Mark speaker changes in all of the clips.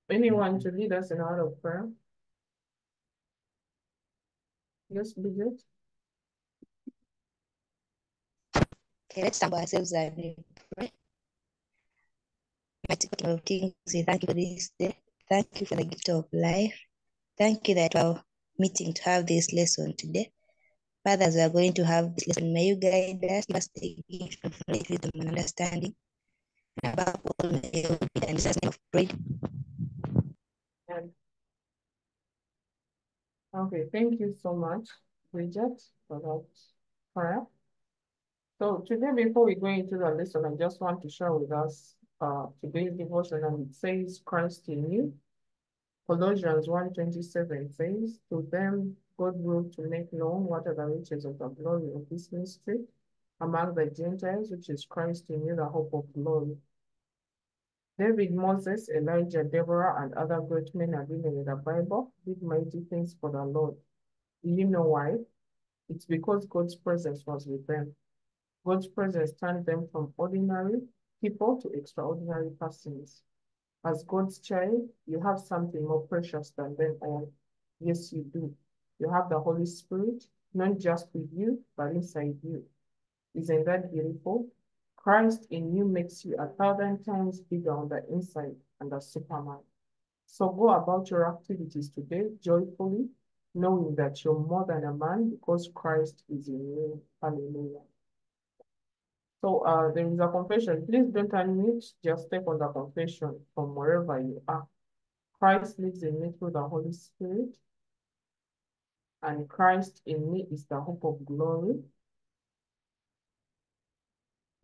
Speaker 1: Anyone to lead us in out of prayer? Yes, Bridget.
Speaker 2: Okay, let's humble ourselves and pray. Mighty King of Kings, we thank you for this day. Thank you for the gift of life. Thank you that we're meeting to have this lesson today. Father, as we are going to have this lesson, may you guide us, give us the gift of knowledge, wisdom, and understanding. And above all, may you be the Jesus' name of prayer.
Speaker 1: Okay, thank you so much, Bridget, for that prayer. So today, before we go into the lesson, I just want to share with us today's devotion, and it says, Christ in you. Colossians 1:27 says, to them God willed to make known what are the riches of the glory of this mystery among the Gentiles, which is Christ in you, the hope of glory. David, Moses, Elijah, Deborah, and other great men and women in the Bible did mighty things for the Lord. Do you know why? It's because God's presence was with them. God's presence turned them from ordinary people to extraordinary persons. As God's child, you have something more precious than them all. Yes, you do. You have the Holy Spirit, not just with you, but inside you. Isn't that beautiful? Christ in you makes you 1,000 times bigger on the inside and a Superman. So go about your activities today joyfully, knowing that you're more than a man because Christ is in you. Hallelujah. So there is a confession. Please don't unmute, just take on the confession from wherever you are. Christ lives in me through the Holy Spirit, and Christ in me is the hope of glory.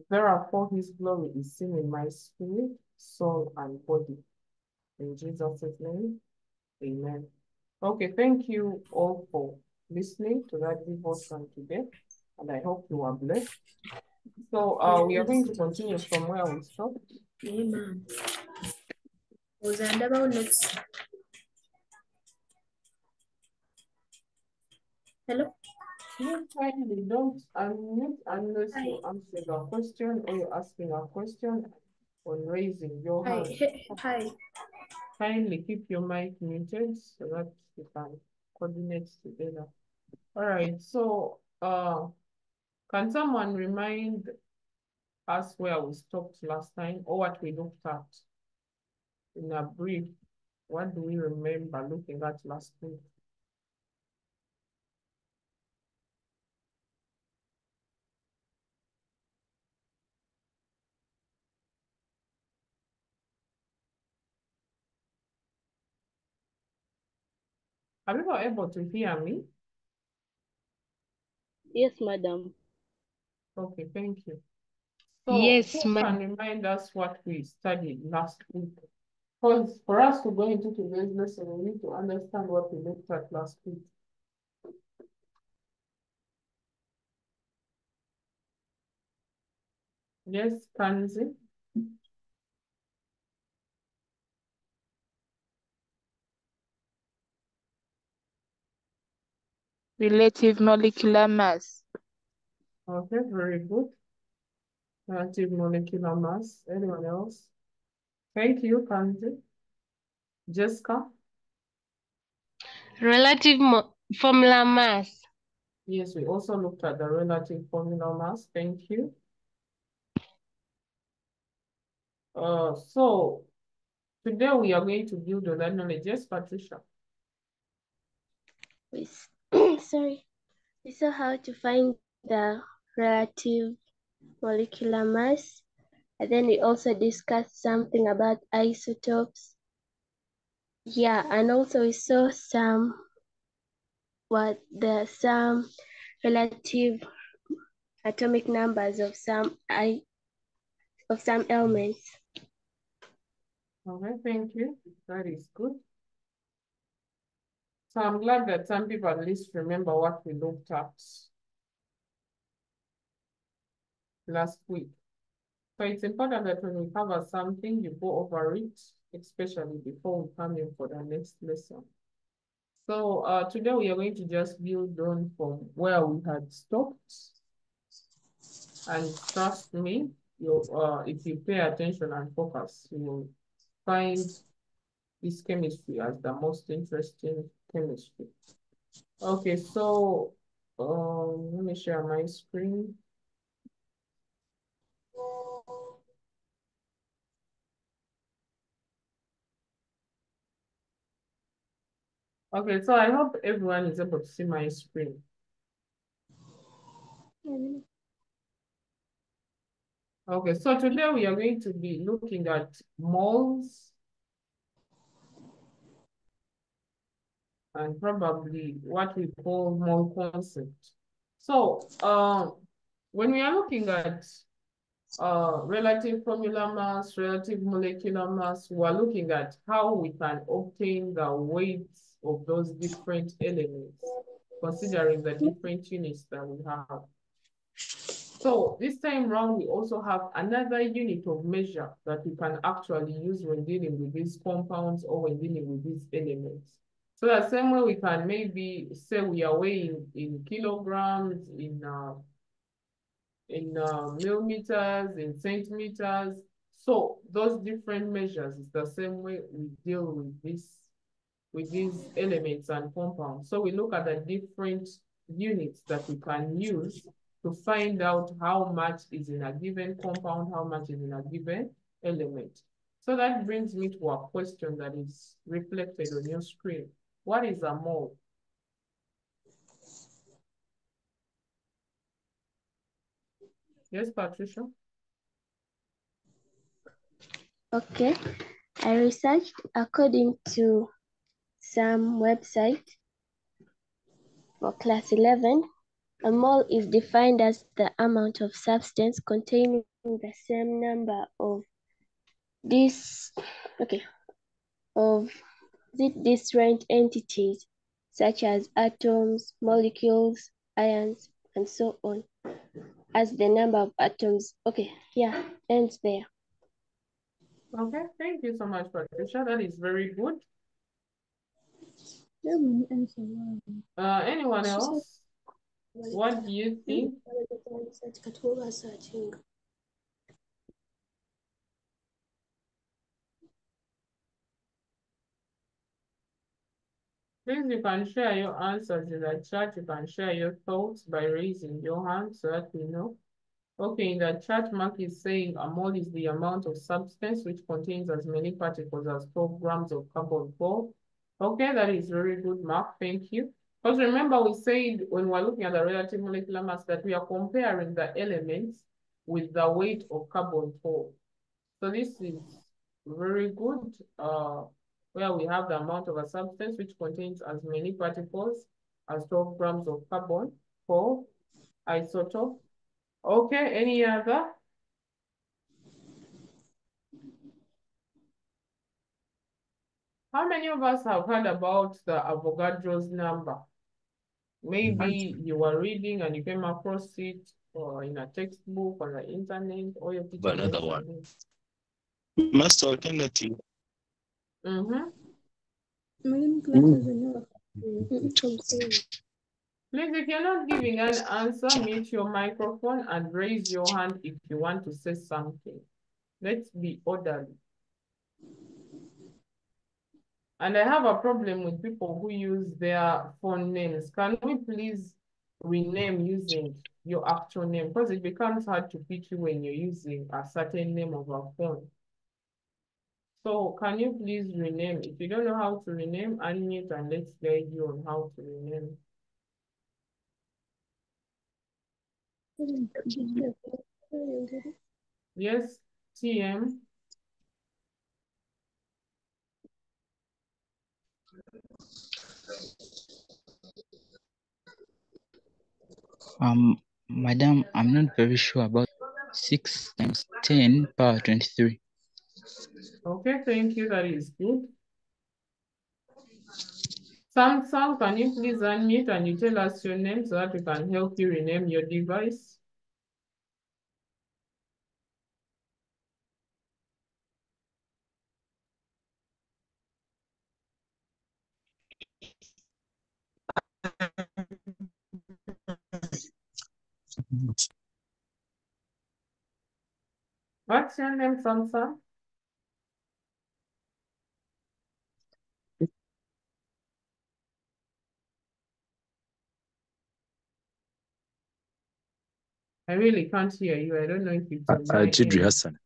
Speaker 1: Therefore, his glory is seen in my spirit, soul, and body. In Jesus' name, amen. Okay, thank you all for listening to that devotion today, and I hope you are blessed. So we are going to continue from where we stopped.
Speaker 3: Amen. Was about next. Hello?
Speaker 1: Please kindly don't unmute unless
Speaker 3: Hi.
Speaker 1: you're answering a question or you're asking a question on raising your
Speaker 3: Hi.
Speaker 1: hand.
Speaker 3: Hi.
Speaker 1: Kindly keep your mic muted so that you can coordinate together. All right, so can someone remind us where we stopped last time or what we looked at in a brief? What do we remember looking at last week? Are you able to hear me?
Speaker 4: Yes, madam.
Speaker 1: Okay, thank you. So
Speaker 4: Yes,
Speaker 1: who can remind us what we studied last week? Because for us to go into today's lesson, we need to understand what we looked at last week. Yes, Kanzi?
Speaker 4: Relative molecular mass.
Speaker 1: Okay, very good. Relative molecular mass. Anyone else? Thank you, Kanzi. Jessica?
Speaker 4: Relative formula mass.
Speaker 1: Yes, we also looked at the relative formula mass. Thank you. So today we are going to build on that knowledge. Yes, Patricia?
Speaker 5: Sorry. We saw how to find the relative molecular mass. And then we also discussed something about isotopes. Yeah, and also we saw some relative atomic numbers of some elements.
Speaker 1: Okay, thank you. That is good. So I'm glad that some people at least remember what we looked at last week. So it's important that when we cover something, you go over it, especially before we come in for the next lesson. So today we are going to just build on from where we had stopped. And trust me, if you pay attention and focus, you will find this chemistry as the most interesting chemistry. Okay, so let me share my screen. Okay, so I hope everyone is able to see my screen. Okay, so today we are going to be looking at moles and probably what we call mole concept. So when we are looking at relative formula mass, relative molecular mass, we are looking at how we can obtain the weights of those different elements, considering the different units that we have. So this time round, we also have another unit of measure that we can actually use when dealing with these compounds or when dealing with these elements. So the same way we can maybe say we are weighing in kilograms, in millimeters, in centimeters. So those different measures is the same way we deal with these elements and compounds. So we look at the different units that we can use to find out how much is in a given compound, how much is in a given element. So that brings me to a question that is reflected on your screen. What is a mole? Yes, Patricia?
Speaker 5: Okay, I researched according to some website for class 11. A mole is defined as the amount of substance containing the same number of different entities such as atoms, molecules, ions, and so on, as the number of atoms. Okay, yeah, ends there.
Speaker 1: Okay, thank you so much, Patricia. That is very good. Anyone else? What do you think? Please, you can share your answers in the chat. You can share your thoughts by raising your hand so that we know. Okay, in the chat, Mark is saying a mole is the amount of substance which contains as many particles as 12 grams of carbon-4. Okay, that is very good, Mark. Thank you. Because remember, we said when we're looking at the relative molecular mass that we are comparing the elements with the weight of carbon-4. So this is very good, where we have the amount of a substance which contains as many particles as 12 grams of carbon-4 isotope. Okay, any other? How many of us have heard about the Avogadro's number? Maybe you were reading and you came across it or in a textbook on the internet or your teacher mentioned it.
Speaker 6: Master alternative.
Speaker 1: Please, if you're not giving an answer, mute your microphone and raise your hand if you want to say something. Let's be orderly. And I have a problem with people who use their phone names. Can we please rename using your actual name? Because it becomes hard to pick you when you're using a certain name of a phone. So can you please rename? If you don't know how to rename, unmute and let's guide you on how to rename. Yes, TM.
Speaker 7: Madam, I'm not very sure about 6 times 10 power 23.
Speaker 1: Okay, thank you. That is good. Samsung, can you please unmute and you tell us your name so that we can help you rename your device? What's your name, Samson? I really can't hear you. I don't know if it's on my
Speaker 6: Chidri
Speaker 1: end.
Speaker 6: Hassan.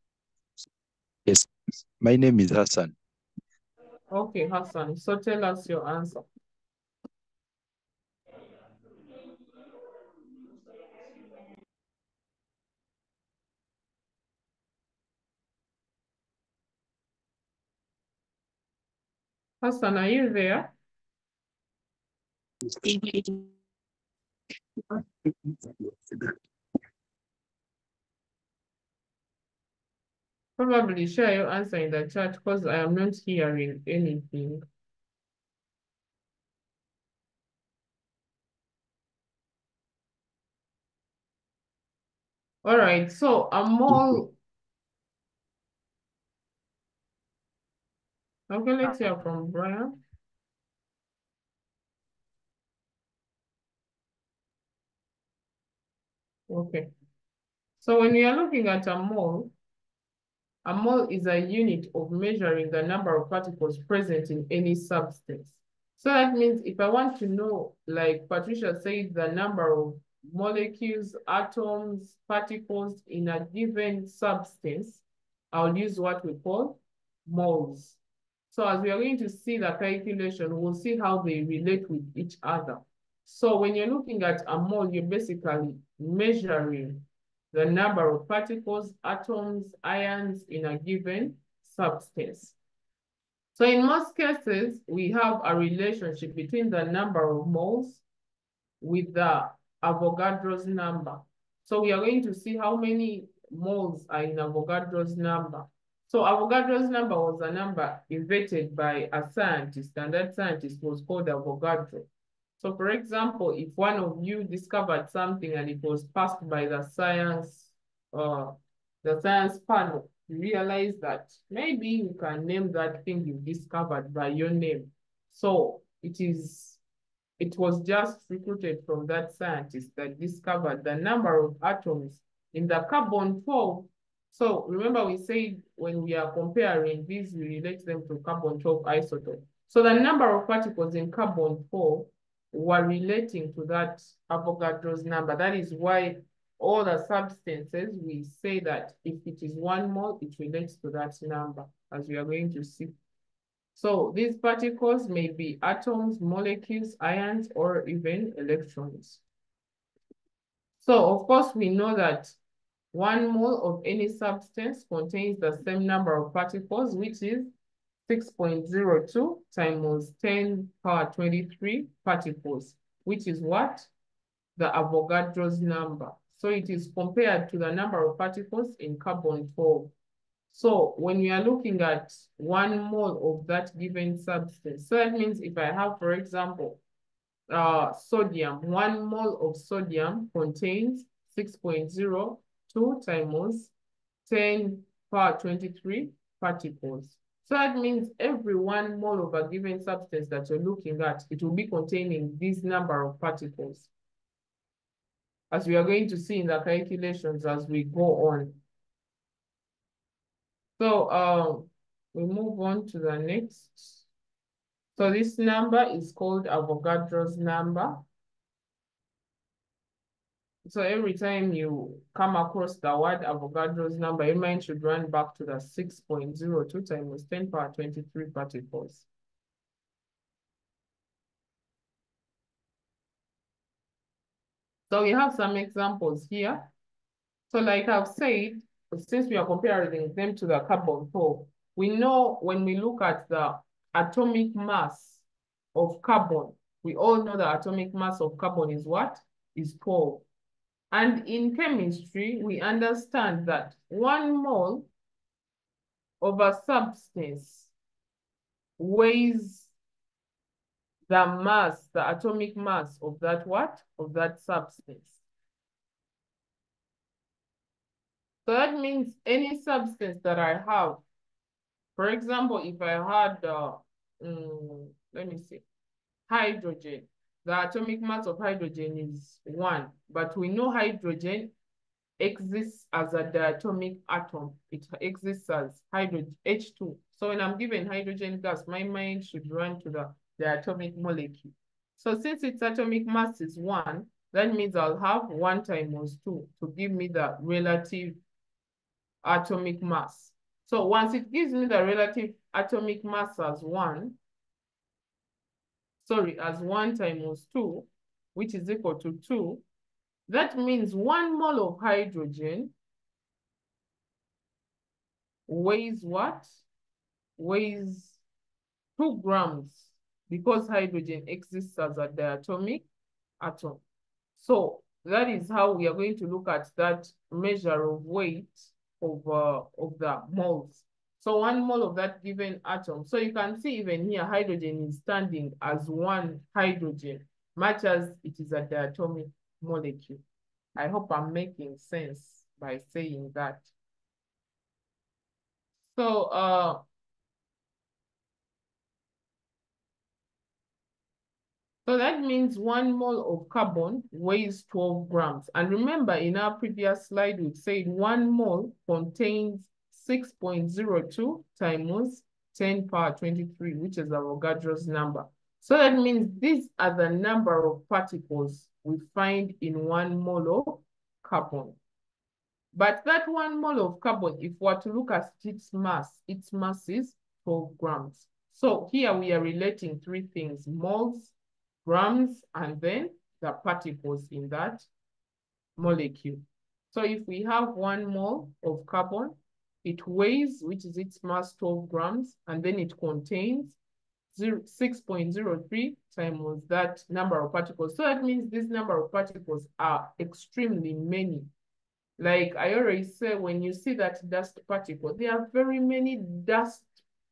Speaker 6: Yes, my name is Hassan.
Speaker 1: Okay, Hassan. So tell us your answer. Hassan, are you there? Probably share your answer in the chat because I am not hearing anything. All right, so a mole. Okay, let's hear from Brian. Okay. So when we are looking at a mole is a unit of measuring the number of particles present in any substance. So that means if I want to know, like Patricia said, the number of molecules, atoms, particles in a given substance, I'll use what we call moles. So as we are going to see the calculation, we'll see how they relate with each other. So when you're looking at a mole, you're basically measuring the number of particles, atoms, ions in a given substance. So in most cases, we have a relationship between the number of moles with the Avogadro's number. So we are going to see how many moles are in Avogadro's number. So Avogadro's number was a number invented by a scientist, and that scientist was called Avogadro. So for example, if one of you discovered something and it was passed by the science panel, you realize that maybe you can name that thing you discovered by your name. So it was just recruited from that scientist that discovered the number of atoms in the carbon-12. So remember we said when we are comparing these, we relate them to carbon-12 isotope. So the number of particles in carbon-12 were relating to that Avogadro's number. That is why all the substances, we say that if it is 1 mole, it relates to that number, as we are going to see. So these particles may be atoms, molecules, ions, or even electrons. So of course, we know that 1 mole of any substance contains the same number of particles, which is 6.02 times 10 power 23 particles, which is what? The Avogadro's number. So it is compared to the number of particles in carbon-12. So when we are looking at 1 mole of that given substance, so that means if I have, for example, sodium, 1 mole of sodium contains 6.02 times 10 power 23 particles. So that means every 1 mole of a given substance that you're looking at, it will be containing this number of particles, as we are going to see in the calculations as we go on. So we move on to the next. So this number is called Avogadro's number. So every time you come across the word Avogadro's number, your mind should run back to the 6.02 times 10 power 23 particles. So we have some examples here. So like I've said, since we are comparing them to the carbon-12, we know when we look at the atomic mass of carbon, we all know the atomic mass of carbon is what? Is 12. And in chemistry, we understand that 1 mole of a substance weighs the mass, the atomic mass of that what? Of that substance. So that means any substance that I have, for example, if I had, let me see, hydrogen, the atomic mass of hydrogen is 1, but we know hydrogen exists as a diatomic atom. It exists as hydrogen, H2. So when I'm given hydrogen gas, my mind should run to the diatomic molecule. So since its atomic mass is 1, that means I'll have 1 times 2 to give me the relative atomic mass. So once it gives me the relative atomic mass as 1, as 1 times 2, which is equal to 2, that means 1 mole of hydrogen weighs what? Weighs 2 grams, because hydrogen exists as a diatomic atom. So that is how we are going to look at that measure of weight of the moles. So 1 mole of that given atom. So you can see even here, hydrogen is standing as 1 hydrogen, much as it is a diatomic molecule. I hope I'm making sense by saying that. So so that means 1 mole of carbon weighs 12 grams. And remember, in our previous slide, we said 1 mole contains 6.02 times 10 power 23, which is Avogadro's number. So that means these are the number of particles we find in 1 mole of carbon. But that 1 mole of carbon, if we were to look at its mass is 12 grams. So here we are relating 3 things: moles, grams, and then the particles in that molecule. So if we have 1 mole of carbon, it weighs, which is its mass, 12 grams, and then it contains 6.03 times that number of particles. So that means this number of particles are extremely many. Like I already said, when you see that dust particle, there are very many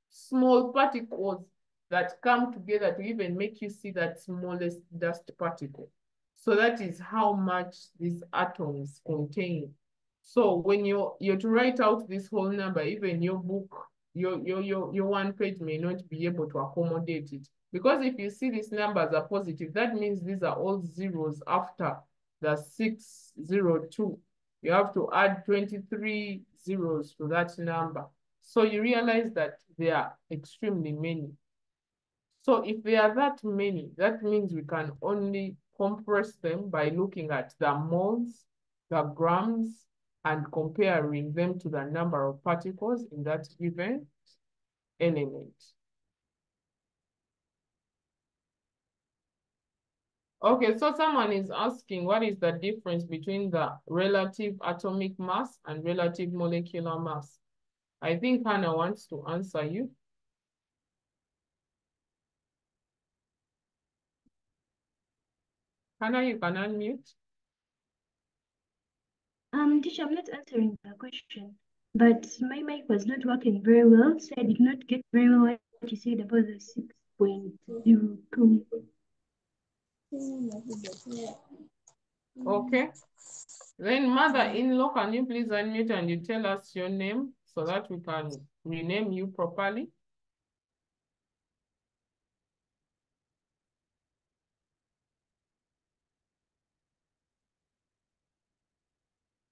Speaker 1: small particles that come together to even make you see that smallest dust particle. So that is how much these atoms contain. So when you're to write out this whole number, even your book, your 1 page may not be able to accommodate it. Because if you see these numbers are positive, that means these are all zeros after the 602. You have to add 23 zeros to that number. So you realize that there are extremely many. So if there are that many, that means we can only compress them by looking at the moles, the grams, and comparing them to the number of particles in that given element. Okay, so someone is asking, what is the difference between the relative atomic mass and relative molecular mass? I think Hannah wants to answer you. Hannah, you can unmute.
Speaker 8: Teacher, I'm not answering the question, but my mic was not working very well, so I did not get very well what you said about the 6.02.
Speaker 1: Okay. Then mother-in-law, can you please unmute and you tell us your name so that we can rename you properly?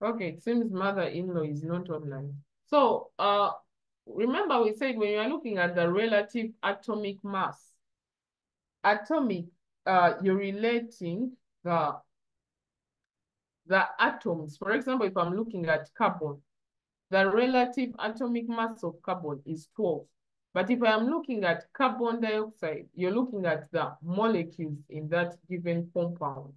Speaker 1: Okay, it seems mother-in-law is not online. So remember we said when you are looking at the relative atomic mass, you're relating the atoms. For example, if I'm looking at carbon, the relative atomic mass of carbon is 12. But if I'm looking at carbon dioxide, you're looking at the molecules in that given compound.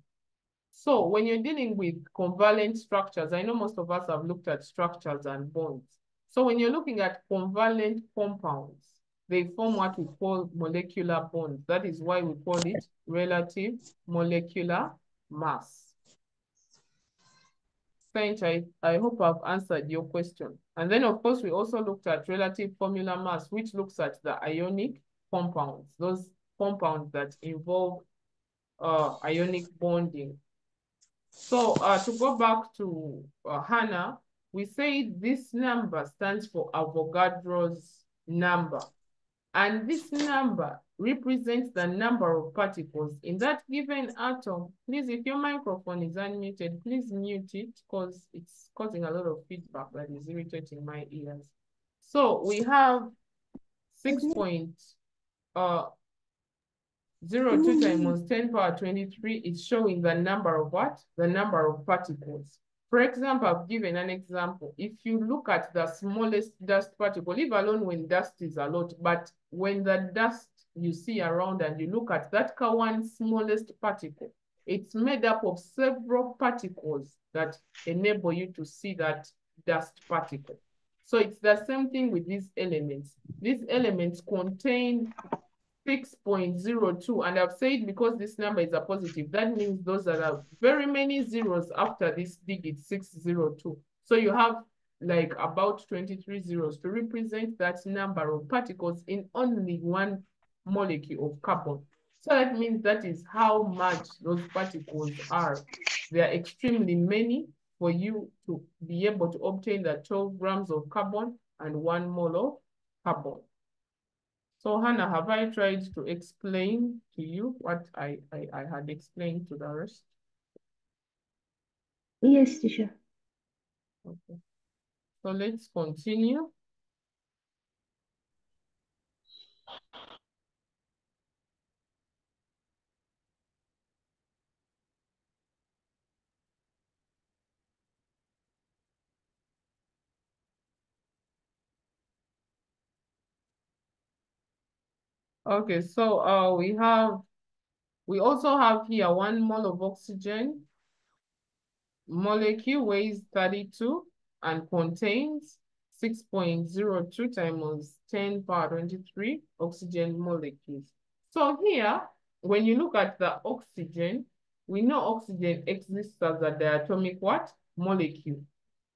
Speaker 1: So when you're dealing with covalent structures, I know most of us have looked at structures and bonds. So when you're looking at covalent compounds, they form what we call molecular bonds. That is why we call it relative molecular mass. I hope I've answered your question. And then, of course, we also looked at relative formula mass, which looks at the ionic compounds, those compounds that involve ionic bonding. So to go back to Hannah, we say this number stands for Avogadro's number. And this number represents the number of particles in that given atom. Please, if your microphone is unmuted, please mute it because it's causing a lot of feedback that is irritating my ears. So we have 6.02 times 10 power 23 is showing the number of what? The number of particles. For example, I've given an example. If you look at the smallest dust particle, leave alone when dust is a lot, but when the dust you see around and you look at that one smallest particle, it's made up of several particles that enable you to see that dust particle. So it's the same thing with these elements. These elements contain 6.02, and I've said because this number is a positive, that means those are very many zeros after this digit 602. So you have like about 23 zeros to represent that number of particles in only one molecule of carbon. So that means that is how much those particles are. They are extremely many for you to be able to obtain the 12 grams of carbon and 1 mole of carbon. So Hannah, have I tried to explain to you what I had explained to the rest?
Speaker 8: Yes, teacher.
Speaker 1: Okay. So let's continue. Okay, so we also have here 1 mole of oxygen. Molecule weighs 32 and contains 6.02 times 10 power 23 oxygen molecules. So here, when you look at the oxygen, we know oxygen exists as a diatomic what? Molecule.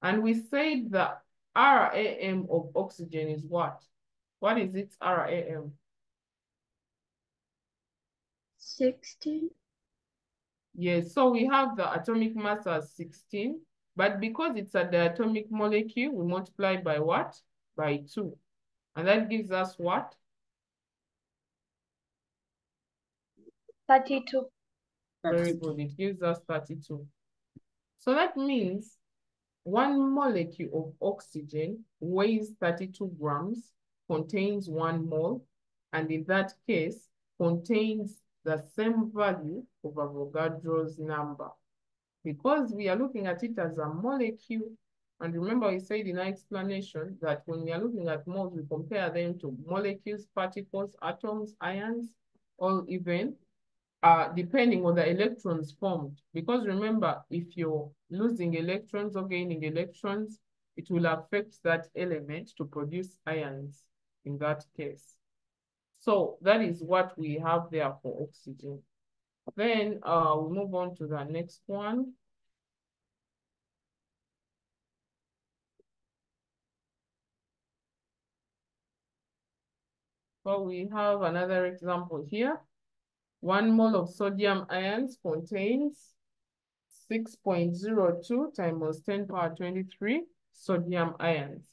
Speaker 1: And we said the RAM of oxygen is what? What is its RAM?
Speaker 5: 16.
Speaker 1: Yes, so we have the atomic mass as 16, but because it's a diatomic molecule, we multiply by what? By 2. And that gives us what?
Speaker 5: 32.
Speaker 1: Very good. It gives us 32. So that means 1 molecule of oxygen weighs 32 grams, contains 1 mole, and in that case, contains the same value of Avogadro's number. Because we are looking at it as a molecule, and remember we said in our explanation that when we are looking at moles, we compare them to molecules, particles, atoms, ions, or even depending on the electrons formed. Because remember, if you're losing electrons or gaining electrons, it will affect that element to produce ions in that case. So that is what we have there for oxygen. Then we move on to the next one. So we have another example here. 1 mole of sodium ions contains 6.02 times 10 power 23 sodium ions.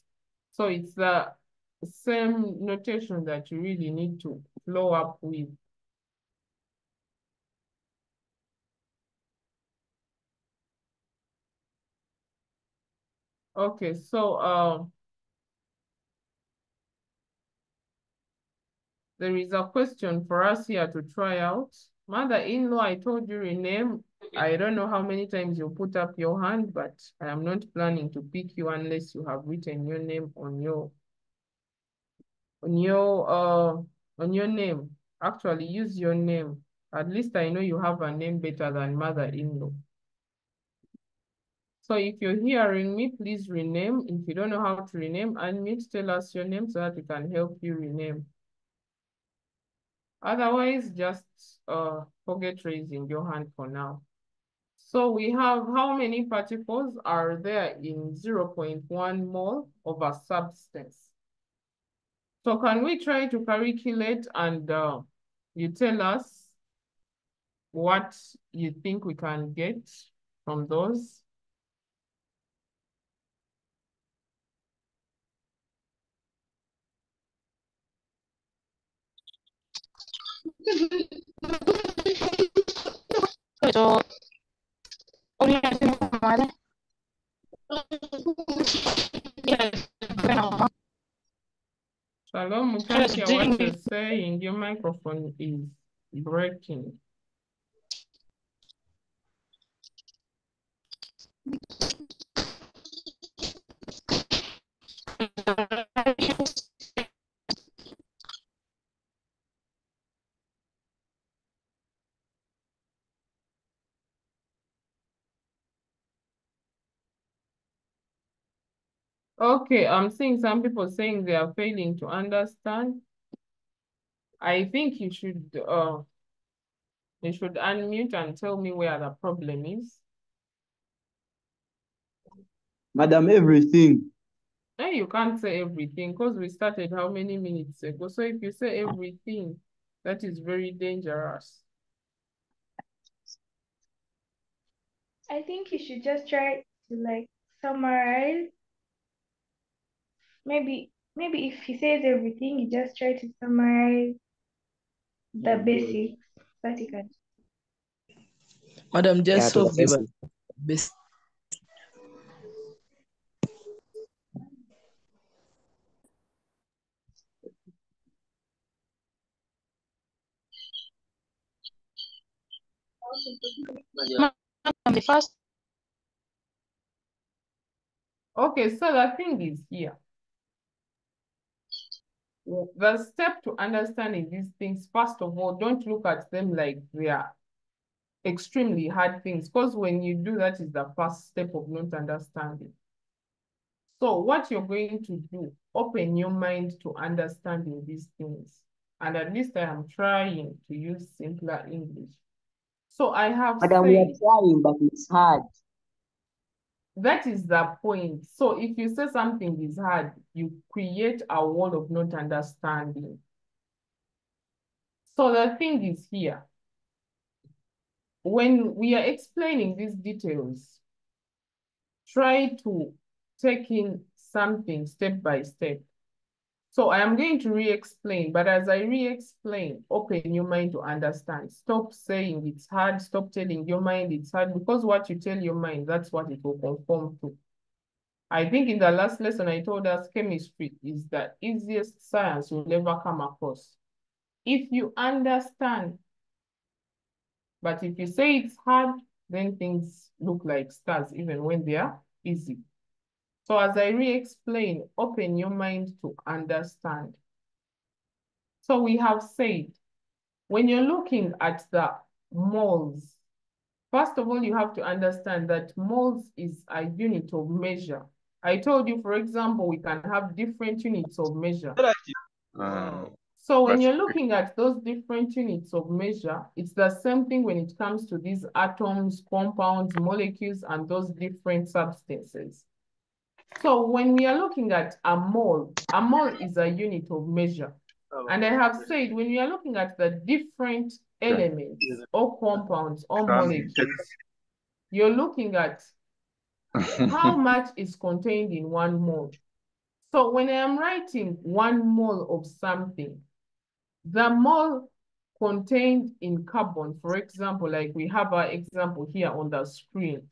Speaker 1: So it's the same notation that you really need to flow up with. Okay, so there is a question for us here to try out. Mother-in-law, I told you rename. I don't know how many times you put up your hand, but I am not planning to pick you unless you have written your name on your name. Actually, use your name. At least I know you have a name better than mother-in-law. So if you're hearing me, please rename. If you don't know how to rename, unmute, tell us your name so that we can help you rename. Otherwise, just forget raising your hand for now. So we have how many particles are there in 0.1 mole of a substance? So can we try to calculate and you tell us what you think we can get from those?
Speaker 4: So,
Speaker 1: Shalom, we can't hear what you're saying. Your microphone is breaking. Okay, I'm seeing some people saying they are failing to understand. I think you should unmute and tell me where the problem is.
Speaker 9: Madam, everything.
Speaker 1: Hey, you can't say everything because we started how many minutes ago? So if you say everything, that is very dangerous.
Speaker 10: I think you should just try to like summarize. Maybe if he says everything, you just try to summarize the basics that you can.
Speaker 11: Madam, just
Speaker 9: to the
Speaker 11: hope give us
Speaker 9: basics.
Speaker 11: basic.
Speaker 4: the first
Speaker 1: Okay, so the thing is here. The step to understanding these things, first of all, don't look at them like they are extremely hard things, because when you do that is the first step of not understanding. So what you're going to do, open your mind to understanding these things. And at least I am trying to use simpler English. So I have
Speaker 9: Madam, we are
Speaker 1: said,
Speaker 9: trying, but it's hard.
Speaker 1: that is the point. So if you say something is hard, you create a wall of not understanding. So the thing is here, when we are explaining these details, try to take in something step by step. So I am going to re-explain, but as I re-explain, open your mind to understand. Stop saying it's hard, stop telling your mind it's hard, because what you tell your mind, that's what it will conform to. I think in the last lesson I told us chemistry is the easiest science you'll ever come across. If you understand, but if you say it's hard, then things look like stars even when they are easy. So as I re-explain, open your mind to understand. So we have said, when you're looking at the moles, first of all, you have to understand that moles is a unit of measure. I told you, for example, we can have different units of measure. So when you're looking at those different units of measure, it's the same thing when it comes to these atoms, compounds, molecules, and those different substances. So when we are looking at a mole is a unit of measure. And I have said, when we are looking at the different elements or compounds or molecules, you're looking at how much is contained in 1 mole. So when I am writing 1 mole of something, the mole contained in carbon, for example, like we have our example here on the screen.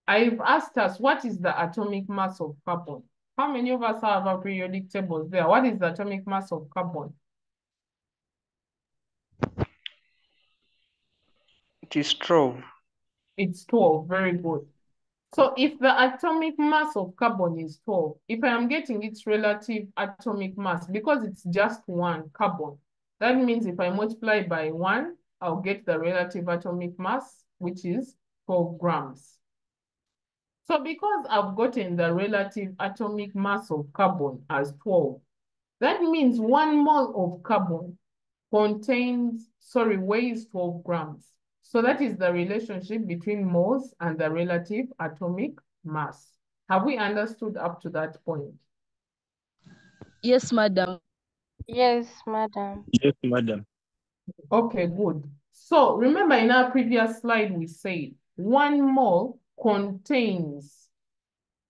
Speaker 1: I've asked us, what is the atomic mass of carbon? How many of us have our periodic tables there? What is the atomic mass of carbon?
Speaker 12: It is 12.
Speaker 1: It's 12, very good. So if the atomic mass of carbon is 12, if I am getting its relative atomic mass, because it's just 1 carbon, that means if I multiply by 1, I'll get the relative atomic mass, which is 12 grams. So because I've gotten the relative atomic mass of carbon as 12, that means 1 mole of carbon weighs 12 grams. So that is the relationship between moles and the relative atomic mass. Have we understood up to that point?
Speaker 11: Yes, madam.
Speaker 4: Yes, madam.
Speaker 6: Yes, madam.
Speaker 1: Okay, good. So remember in our previous slide, we said 1 mole contains,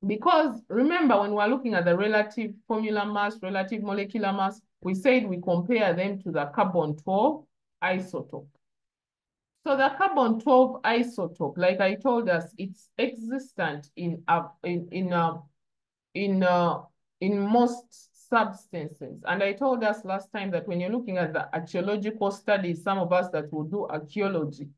Speaker 1: because remember when we're looking at the relative formula mass, relative molecular mass, we said we compare them to the carbon-12 isotope. So the carbon-12 isotope, like I told us, it's existent in most substances. And I told us last time that when you're looking at the archaeological studies, some of us that will do archaeology,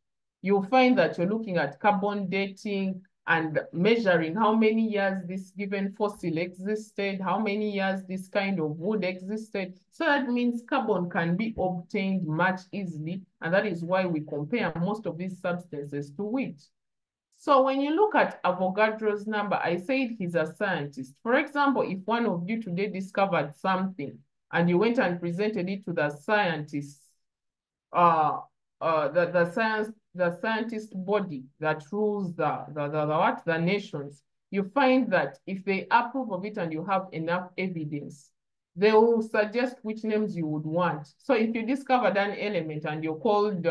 Speaker 1: you'll find that you're looking at carbon dating and measuring how many years this given fossil existed, how many years this kind of wood existed. So that means carbon can be obtained much easily. And that is why we compare most of these substances to it. So when you look at Avogadro's number, I said he's a scientist. For example, if one of you today discovered something and you went and presented it to the scientists, the scientist body that rules the nations, you find that if they approve of it and you have enough evidence, they will suggest which names you would want. So if you discovered an element and you're called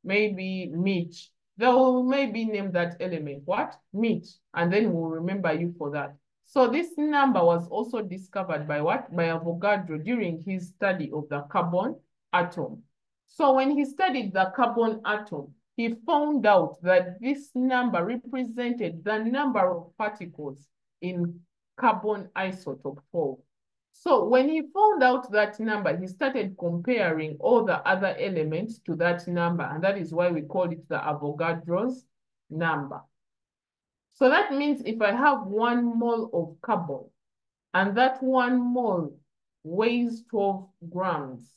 Speaker 1: maybe Mitch, they will maybe name that element what? Mitch, and then we'll remember you for that. So this number was also discovered by what? By Avogadro during his study of the carbon atom. So when he studied the carbon atom, he found out that this number represented the number of particles in carbon isotope 12. So when he found out that number, he started comparing all the other elements to that number. And that is why we call it the Avogadro's number. So that means if I have 1 mole of carbon and that 1 mole weighs 12 grams,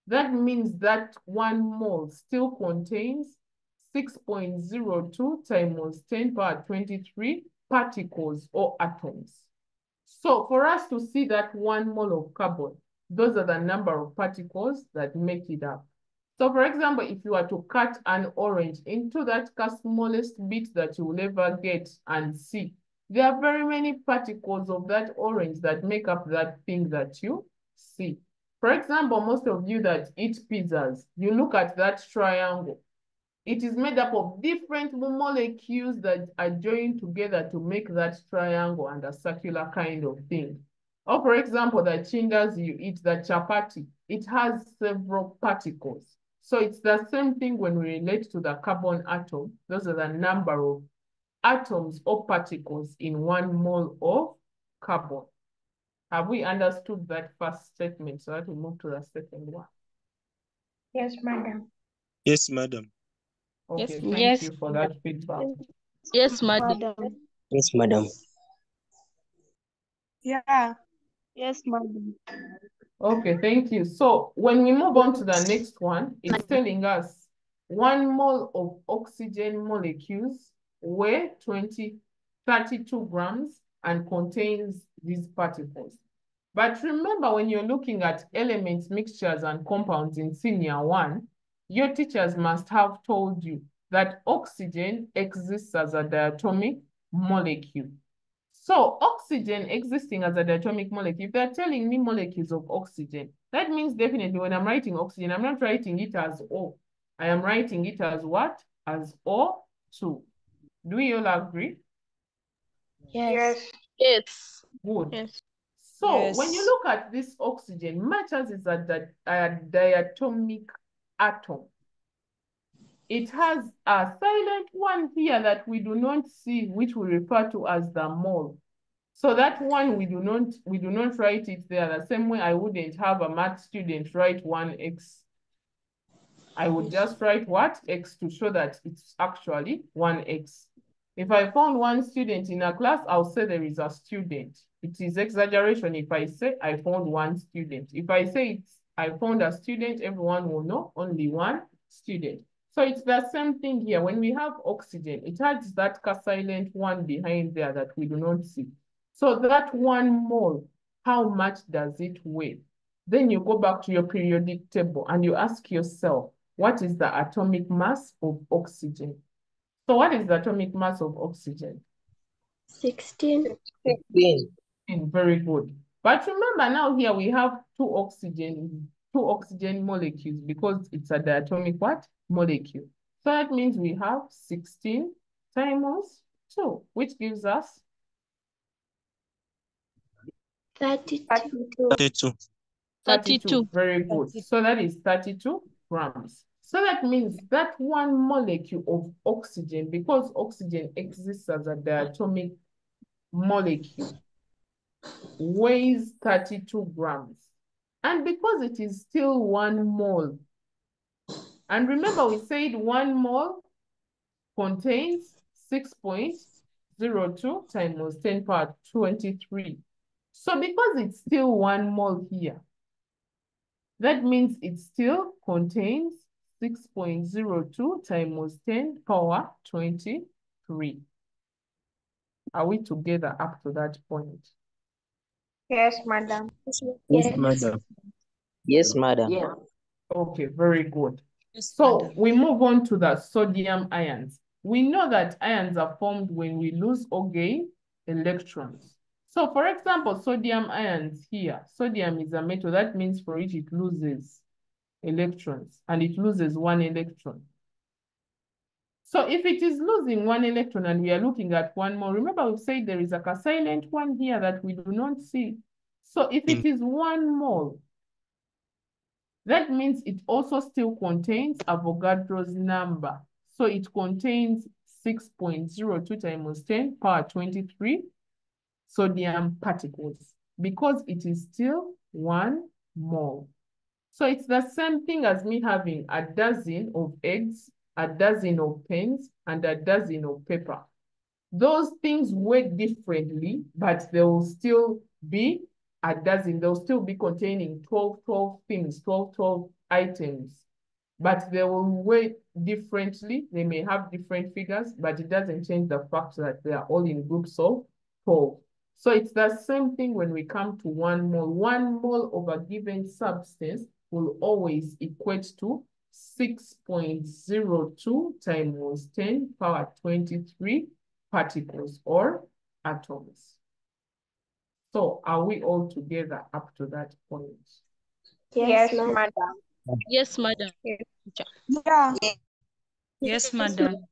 Speaker 1: that means that 1 mole still contains 6.02 times 10 power 23 particles or atoms. So for us to see that 1 mole of carbon, those are the number of particles that make it up. So for example, if you were to cut an orange into that smallest bit that you will ever get and see, there are very many particles of that orange that make up that thing that you see. For example, most of you that eat pizzas, you look at that triangle. It is made up of different molecules that are joined together to make that triangle and a circular kind of thing. Or for example, the chindas you eat, the chapati, it has several particles. So it's the same thing when we relate to the carbon atom. Those are the number of atoms or particles in 1 mole of carbon. Have we understood that first statement so that we move to the second one?
Speaker 10: Yes, madam.
Speaker 6: Yes, madam.
Speaker 1: Okay, thank
Speaker 4: Yes.
Speaker 1: you for that feedback.
Speaker 11: Yes, madam.
Speaker 9: Yes, madam.
Speaker 10: Yeah. Yes, madam.
Speaker 1: Okay, thank you. So when we move on to the next one, it's telling us 1 mole of oxygen molecules weigh 32 grams and contains these particles. But remember, when you're looking at elements, mixtures, and compounds in senior 1, your teachers must have told you that oxygen exists as a diatomic molecule. So oxygen existing as a diatomic molecule, if they're telling me molecules of oxygen, that means definitely when I'm writing oxygen, I'm not writing it as O. I am writing it as what? As O2. Do we all agree?
Speaker 10: Yes.
Speaker 11: Yes.
Speaker 1: Good.
Speaker 4: Yes.
Speaker 1: So when you look at this oxygen, much as it's a diatomic atom, it has a silent one here that we do not see, which we refer to as the mole. So that one, we do not write it there. The same way I wouldn't have a math student write 1x. I would just write what? X to show that it's actually 1x. If I found 1 student in a class, I'll say there is a student. It is exaggeration if I say I found 1 student. If I say I found a student, everyone will know only 1 student. So it's the same thing here. When we have oxygen, it has that silent one behind there that we do not see. So that 1 mole, how much does it weigh? Then you go back to your periodic table and you ask yourself, what is the atomic mass of oxygen? So what is the atomic mass of oxygen?
Speaker 5: 16.
Speaker 9: 16.
Speaker 1: Very good. But remember now here we have two oxygen molecules because it's a diatomic what? Molecule. So that means we have 16 times 2, which gives us
Speaker 5: 32.
Speaker 6: 32.
Speaker 1: 32. Very good. So that is 32 grams. So that means that one molecule of oxygen, because oxygen exists as a diatomic molecule, weighs 32 grams. And because it is still 1 mole, and remember we said 1 mole contains 6.02 times 10 power 23. So because it's still 1 mole here, that means it still contains 6.02 times 10 power 23. Are we together up to that point?
Speaker 10: Yes, madam.
Speaker 9: Yes, madam. Yes, madam.
Speaker 3: Yeah.
Speaker 1: Okay, very good.
Speaker 11: Yes,
Speaker 1: So
Speaker 11: madam.
Speaker 1: we move on to the sodium ions. We know that ions are formed when we lose or gain electrons. So for example, sodium ions here, sodium is a metal. That means for it, it loses electrons, and it loses 1 electron. So if it is losing 1 electron and we are looking at 1 more, remember we said there is a silent one here that we do not see. So if it is 1 mole, that means it also still contains Avogadro's number. So it contains 6.02 times 10 power 23 sodium particles because it is still 1 mole. So it's the same thing as me having a dozen of eggs, a dozen of pens, and a dozen of paper. Those things weigh differently, but they will still be a dozen. They'll still be containing 12 things, 12 items, but they will weigh differently. They may have different figures, but it doesn't change the fact that they are all in groups of 12. So it's the same thing when we come to 1 mole. 1 mole of a given substance will always equate to 6.02 times 10 power 23 particles or atoms. So are we all together up to that point?
Speaker 10: Yes, madam.
Speaker 11: Yes, madam.
Speaker 10: Yeah.
Speaker 11: Yes, madam.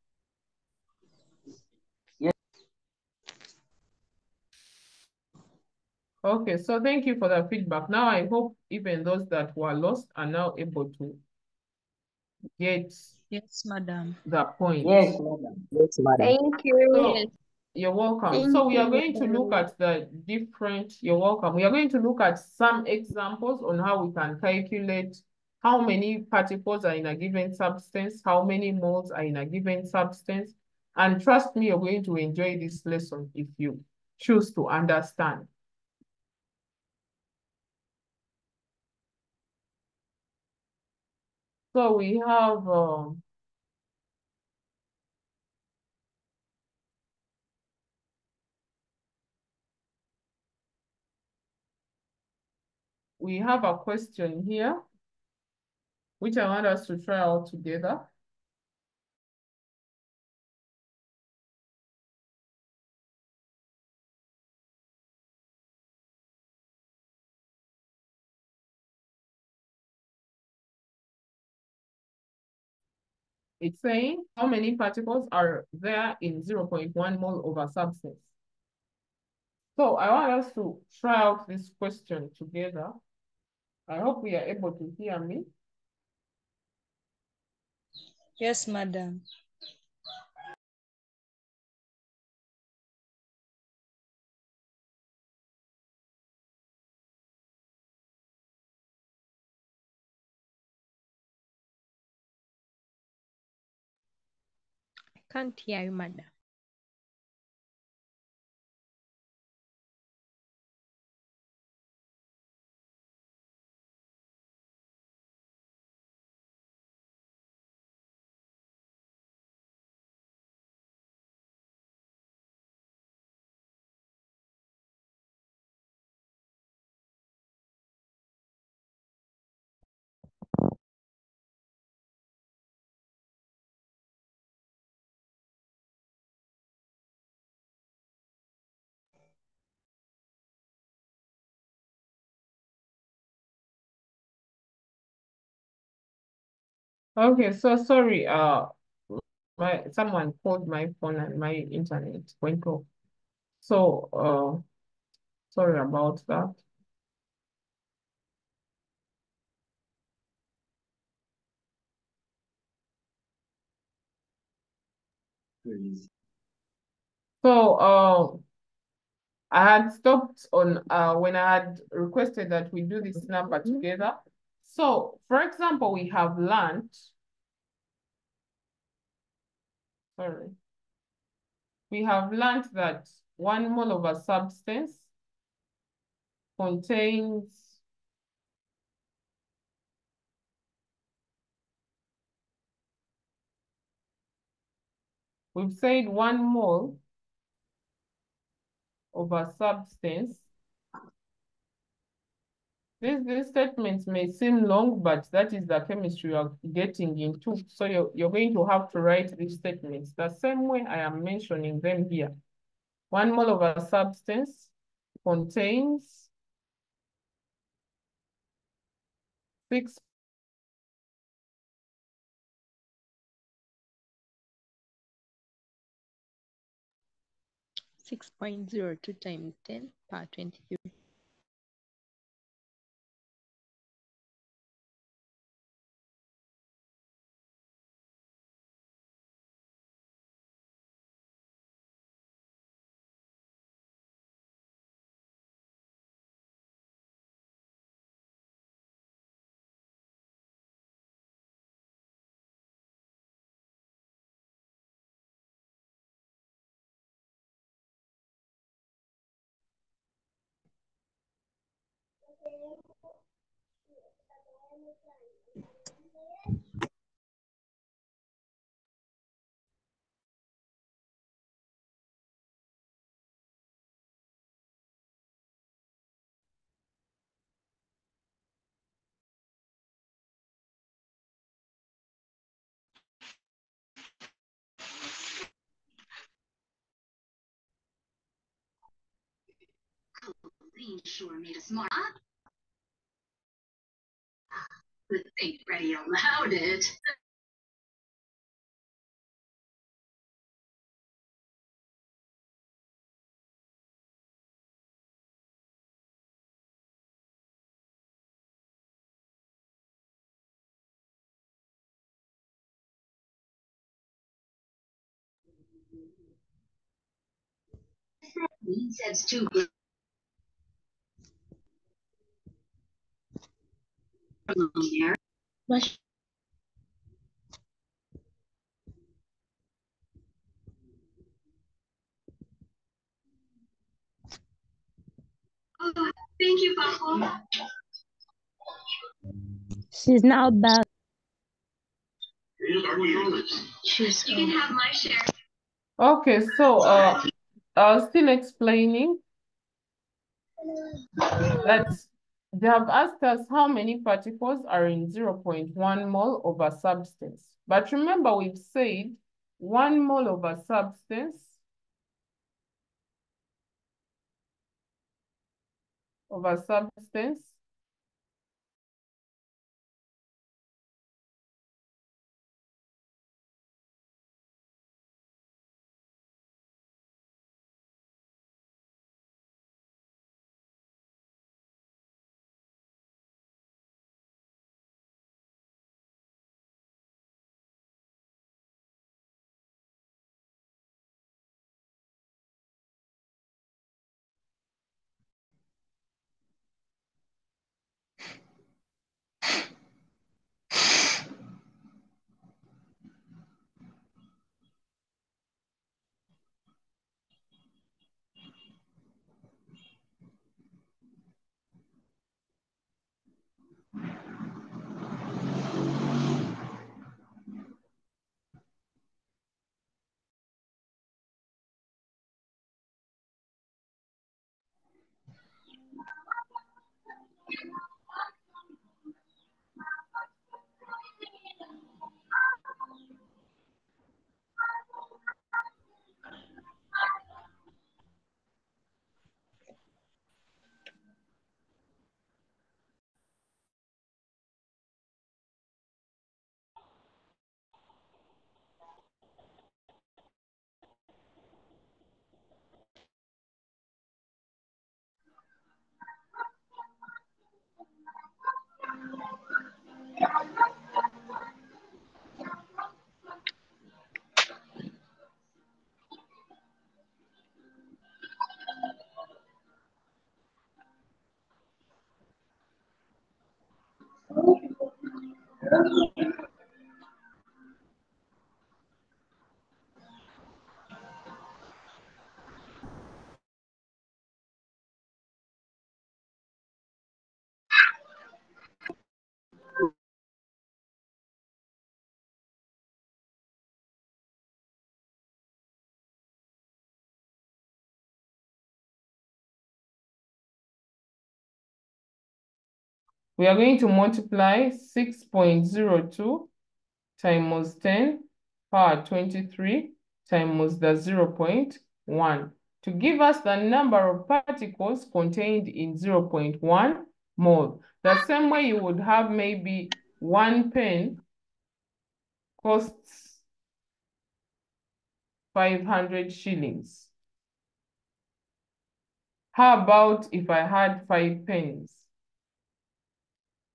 Speaker 1: Okay, so thank you for the feedback. Now I hope even those that were lost are now able to get
Speaker 11: Yes, madam.
Speaker 1: the point.
Speaker 9: Yes, madam. Yes, madam.
Speaker 10: Thank you.
Speaker 1: So you're welcome. So we are going to look at the different, you're welcome. We are going to look at some examples on how we can calculate how many particles are in a given substance, how many moles are in a given substance. And trust me, you're going to enjoy this lesson if you choose to understand. So we have a question here, which I want us to try out together. It's saying how many particles are there in 0.1 mole of a substance. So I want us to try out this question together. I hope we are able to hear me.
Speaker 11: Yes, madam.
Speaker 13: I can't hear you, madam.
Speaker 1: Okay, so sorry, someone called my phone and my internet went off. So sorry about that. So I had stopped on when I had requested that we do this number together. So for example, we have learned, we have learned that 1 mole of a substance contains we've said 1 mole of a substance. These statements may seem long, but that is the chemistry you are getting into. So you're going to have to write these statements the same way I am mentioning them here. 1 mole of a substance contains 6
Speaker 13: 6.02 times 10 power 23.
Speaker 14: Sure made a smart but think Freddie allowed it. He says too good. Oh, thank you, Papa.
Speaker 15: She's now back.
Speaker 14: You can have my share.
Speaker 1: Okay, so still explaining that they have asked us how many particles are in 0.1 mole of a substance. But remember, we've said 1 mole of a substance We are going to multiply 6.02 times 10 power 23 times the 0.1 to give us the number of particles contained in 0.1 mole. The same way you would have maybe 1 pen costs 500 shillings. How about if I had 5 pens?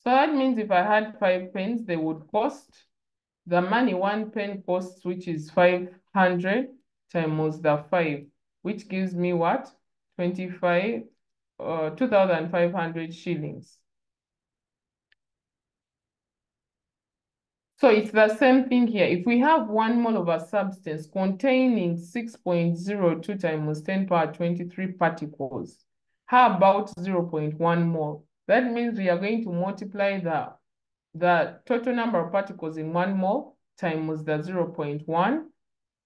Speaker 1: So that means if I had 5 pens, they would cost the money 1 pen costs, which is 500 times the 5, which gives me what? 2,500 shillings. So it's the same thing here. If we have 1 mole of a substance containing 6.02 times 10 power 23 particles, how about 0.1 mole? That means we are going to multiply the total number of particles in 1 mole times the 0.1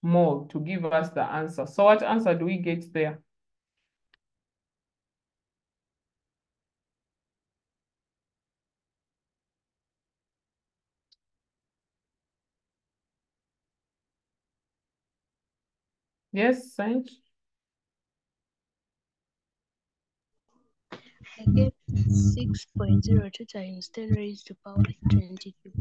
Speaker 1: mole to give us the answer. So what answer do we get there? Yes, Sanj?
Speaker 11: I get 6.02 times 10 raised to power 22.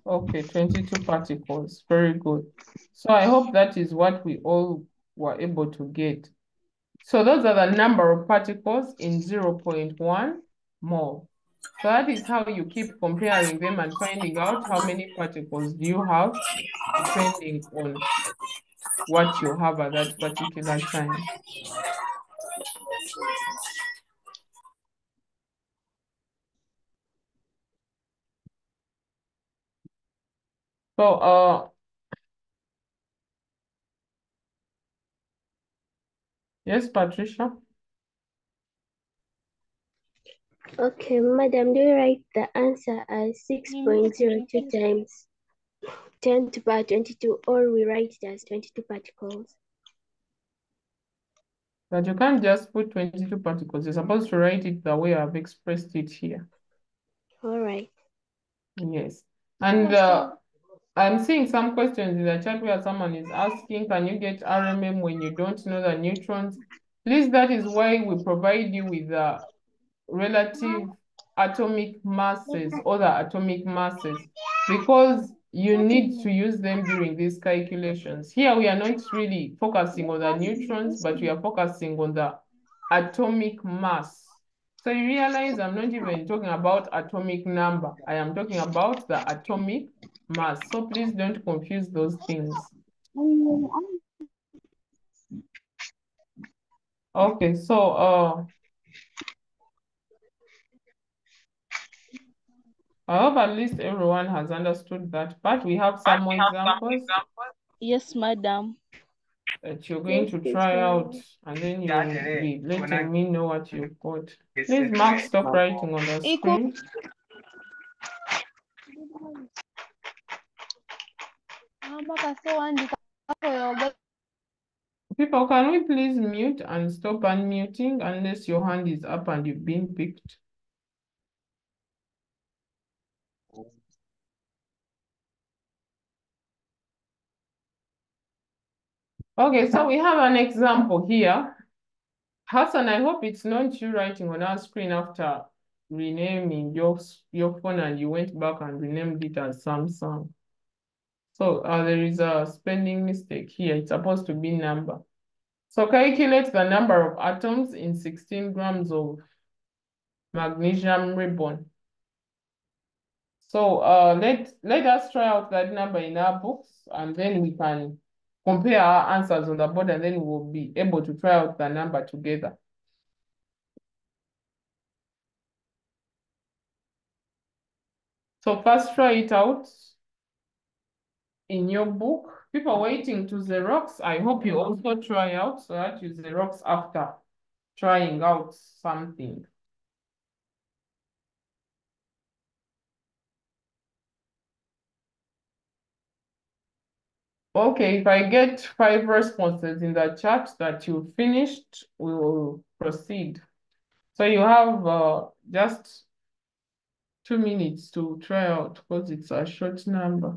Speaker 1: Okay, 22 particles. Very good. So I hope that is what we all were able to get. So those are the number of particles in 0.1 mole. So that is how you keep comparing them and finding out how many particles do you have depending on what you have at that particular time. So yes, Patricia.
Speaker 5: Okay, madam, do you write the answer as 6.02 times 10 to the power 22, or we write it as 22 particles?
Speaker 1: But you can't just put 22 particles. You're supposed to write it the way I've expressed it here.
Speaker 5: All right.
Speaker 1: Yes. And I'm seeing some questions in the chat where someone is asking, can you get RMM when you don't know the neutrons? Please, that is why we provide you with the relative atomic masses, or the atomic masses, because you need to use them during these calculations. Here we are not really focusing on the neutrons, but we are focusing on the atomic mass. So you realize I'm not even talking about atomic number. I am talking about the atomic mass. So please don't confuse those things. Okay, so I hope at least everyone has understood that part. We have some more examples
Speaker 11: Yes, madam.
Speaker 1: that you're going to try out, and then you'll be letting me know what you've got. Please, Mark, stop writing on the screen. People, can we please mute and stop unmuting unless your hand is up and you've been picked? Okay, so we have an example here. Hassan, I hope it's not you writing on our screen after renaming your phone and you went back and renamed it as Samsung. So there is a spelling mistake here. It's supposed to be number. So calculate the number of atoms in 16 grams of magnesium ribbon. So let us try out that number in our books, and then we can compare our answers on the board, and then we'll be able to try out the number together. So first try it out in your book. People waiting to Xerox, I hope you also try out so that you Xerox after trying out something. Okay, if I get 5 responses in the chat that you finished, we will proceed. So you have just 2 minutes to try out because it's a short number.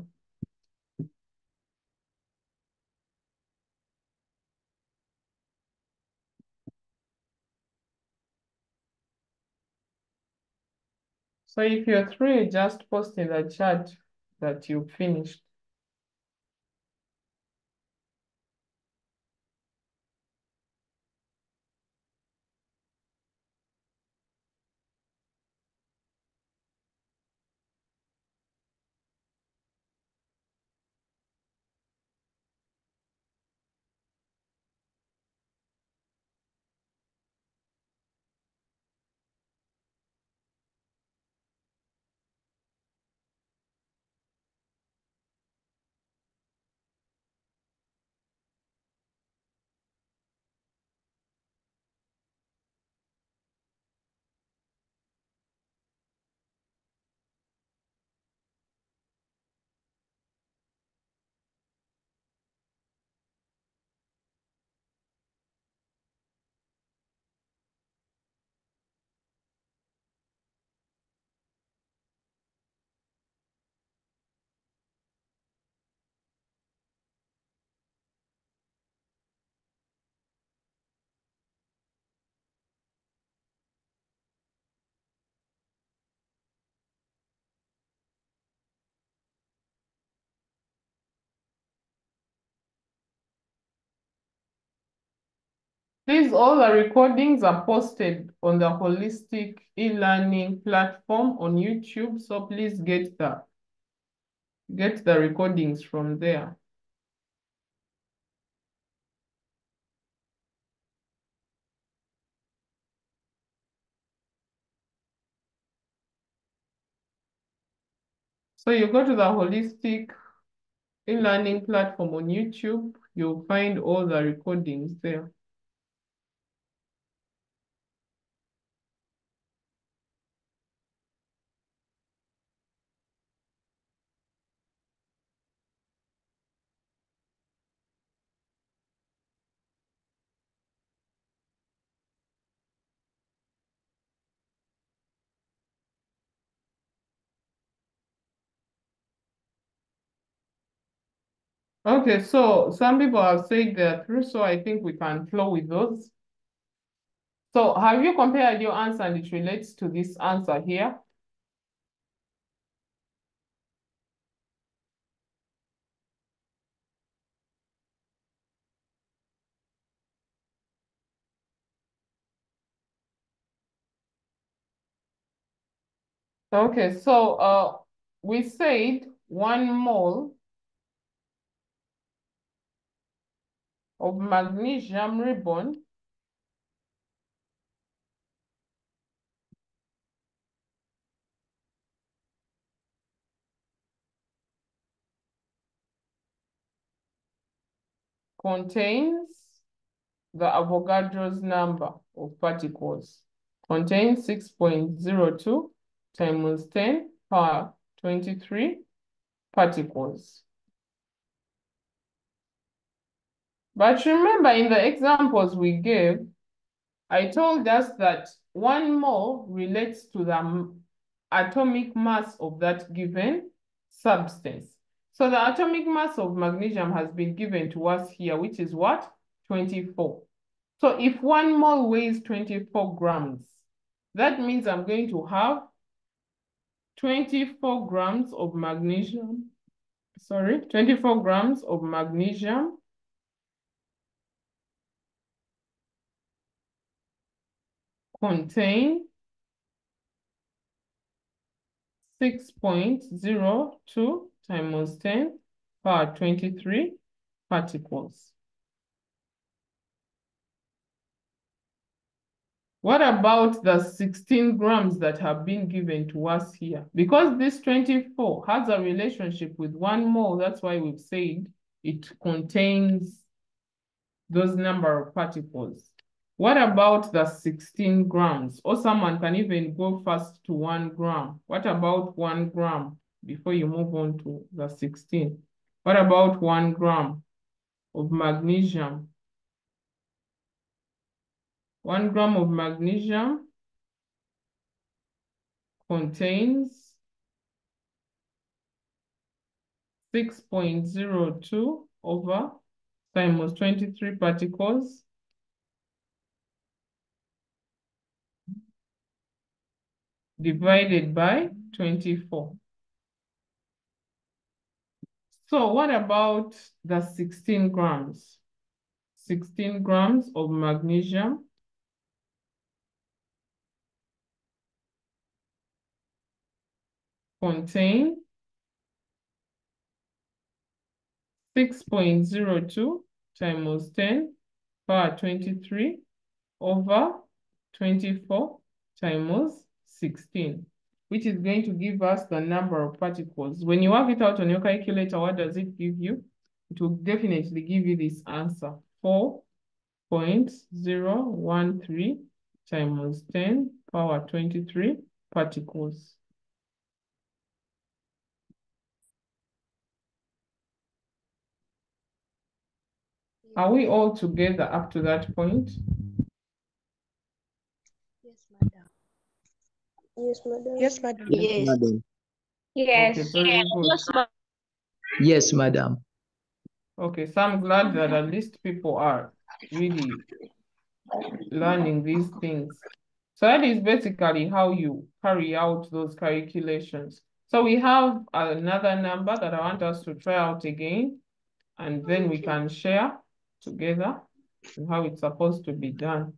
Speaker 1: So if you're through, just post in the chat that you finished. Please, all the recordings are posted on the Holistic e-learning platform on YouTube. So please get the recordings from there. So you go to the Holistic e-learning platform on YouTube, you'll find all the recordings there. Okay, so some people have said they're through, so I think we can flow with those. So have you compared your answer and it relates to this answer here? Okay, so we said 1 mole of magnesium ribbon contains the Avogadro's number of particles. Contains 6.02 times 10 power 23 particles. But remember, in the examples we gave, I told us that 1 mole relates to the atomic mass of that given substance. So the atomic mass of magnesium has been given to us here, which is what? 24. So if 1 mole weighs 24 grams, that means I'm going to have 24 grams of magnesium. 24 grams of magnesium contain 6.02 times 10 power 23 particles. What about the 16 grams that have been given to us here? Because this 24 has a relationship with 1 mole, that's why we've said it contains those number of particles. What about the 16 grams? Or someone can even go first to 1 gram. What about 1 gram before you move on to the 16? What about 1 gram of magnesium? 1 gram of magnesium contains 6.02 over times 23 particles divided by 24. So what about the 16 grams? 16 grams of magnesium contain 6.02 times 10 power 23 over 24 times 16, which is going to give us the number of particles. When you work it out on your calculator, what does it give you? It will definitely give you this answer, 4.013 times 10 power 23 particles. Are we all together up to that point?
Speaker 5: Yes, madam. Yes, madam.
Speaker 11: Yes, madam.
Speaker 9: Yes, madam.
Speaker 10: Yes.
Speaker 1: Okay, very good.
Speaker 9: Yes, madam.
Speaker 1: Okay, so I'm glad that at least people are really learning these things. So that is basically how you carry out those calculations. So we have another number that I want us to try out again, and then we can share together how it's supposed to be done.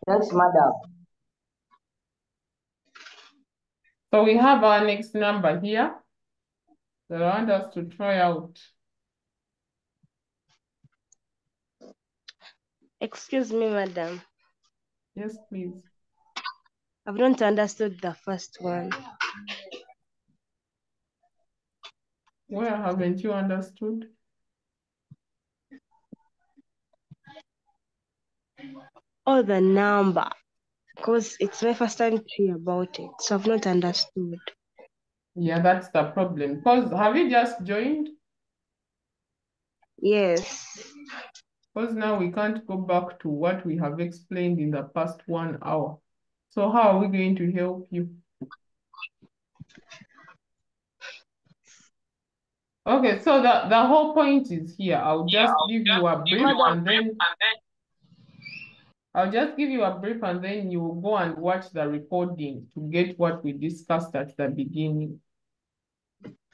Speaker 9: Yes, madam.
Speaker 1: So we have our next number here that I want us to try out.
Speaker 4: Excuse me, madam.
Speaker 1: Yes, please.
Speaker 4: I've not understood the first one.
Speaker 1: Where haven't you understood?
Speaker 4: Oh, the number. Because it's my first time to hear about it, so I've not understood.
Speaker 1: Yeah, that's the problem. Because have you just joined?
Speaker 4: Yes.
Speaker 1: Because now we can't go back to what we have explained in the past 1 hour. So how are we going to help you? Okay, so the whole point is here. I'll just give you a brief and then I'll just give you a brief and then you will go and watch the recording to get what we discussed at the beginning.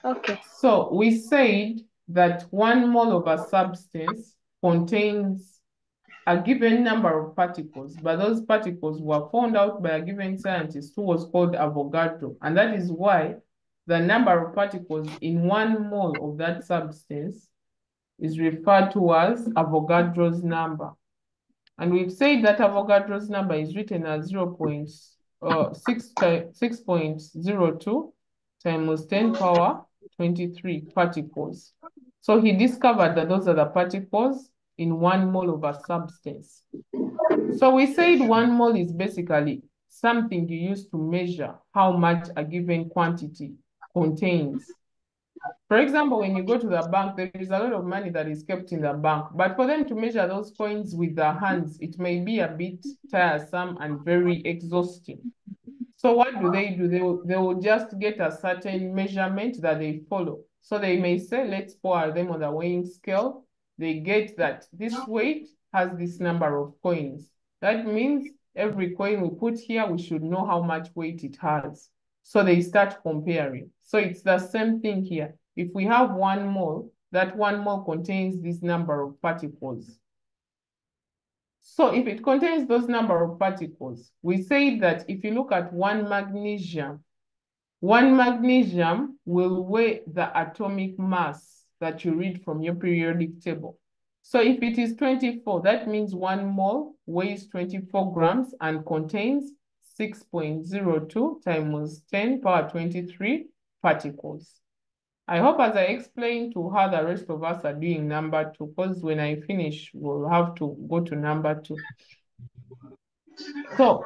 Speaker 4: Okay.
Speaker 1: So we said that 1 mole of a substance contains a given number of particles, but those particles were found out by a given scientist who was called Avogadro. And that is why the number of particles in 1 mole of that substance is referred to as Avogadro's number. And we've said that Avogadro's number is written as 6.02 times 10 power 23 particles. So he discovered that those are the particles in 1 mole of a substance. So we said 1 mole is basically something you use to measure how much a given quantity contains. For example, when you go to the bank, there is a lot of money that is kept in the bank. But for them to measure those coins with their hands, it may be a bit tiresome and very exhausting. So what do? They will just get a certain measurement that they follow. So they may say, let's pour them on the weighing scale. They get that this weight has this number of coins. That means every coin we put here, we should know how much weight it has. So they start comparing. So it's the same thing here. If we have 1 mole, that 1 mole contains this number of particles. So if it contains those number of particles, we say that if you look at 1 magnesium will weigh the atomic mass that you read from your periodic table. So if it is 24, that means 1 mole weighs 24 grams and contains 6.02 times 10 power 23 particles. I hope as I explained to how the rest of us are doing number 2, because when I finish, we'll have to go to number 2. So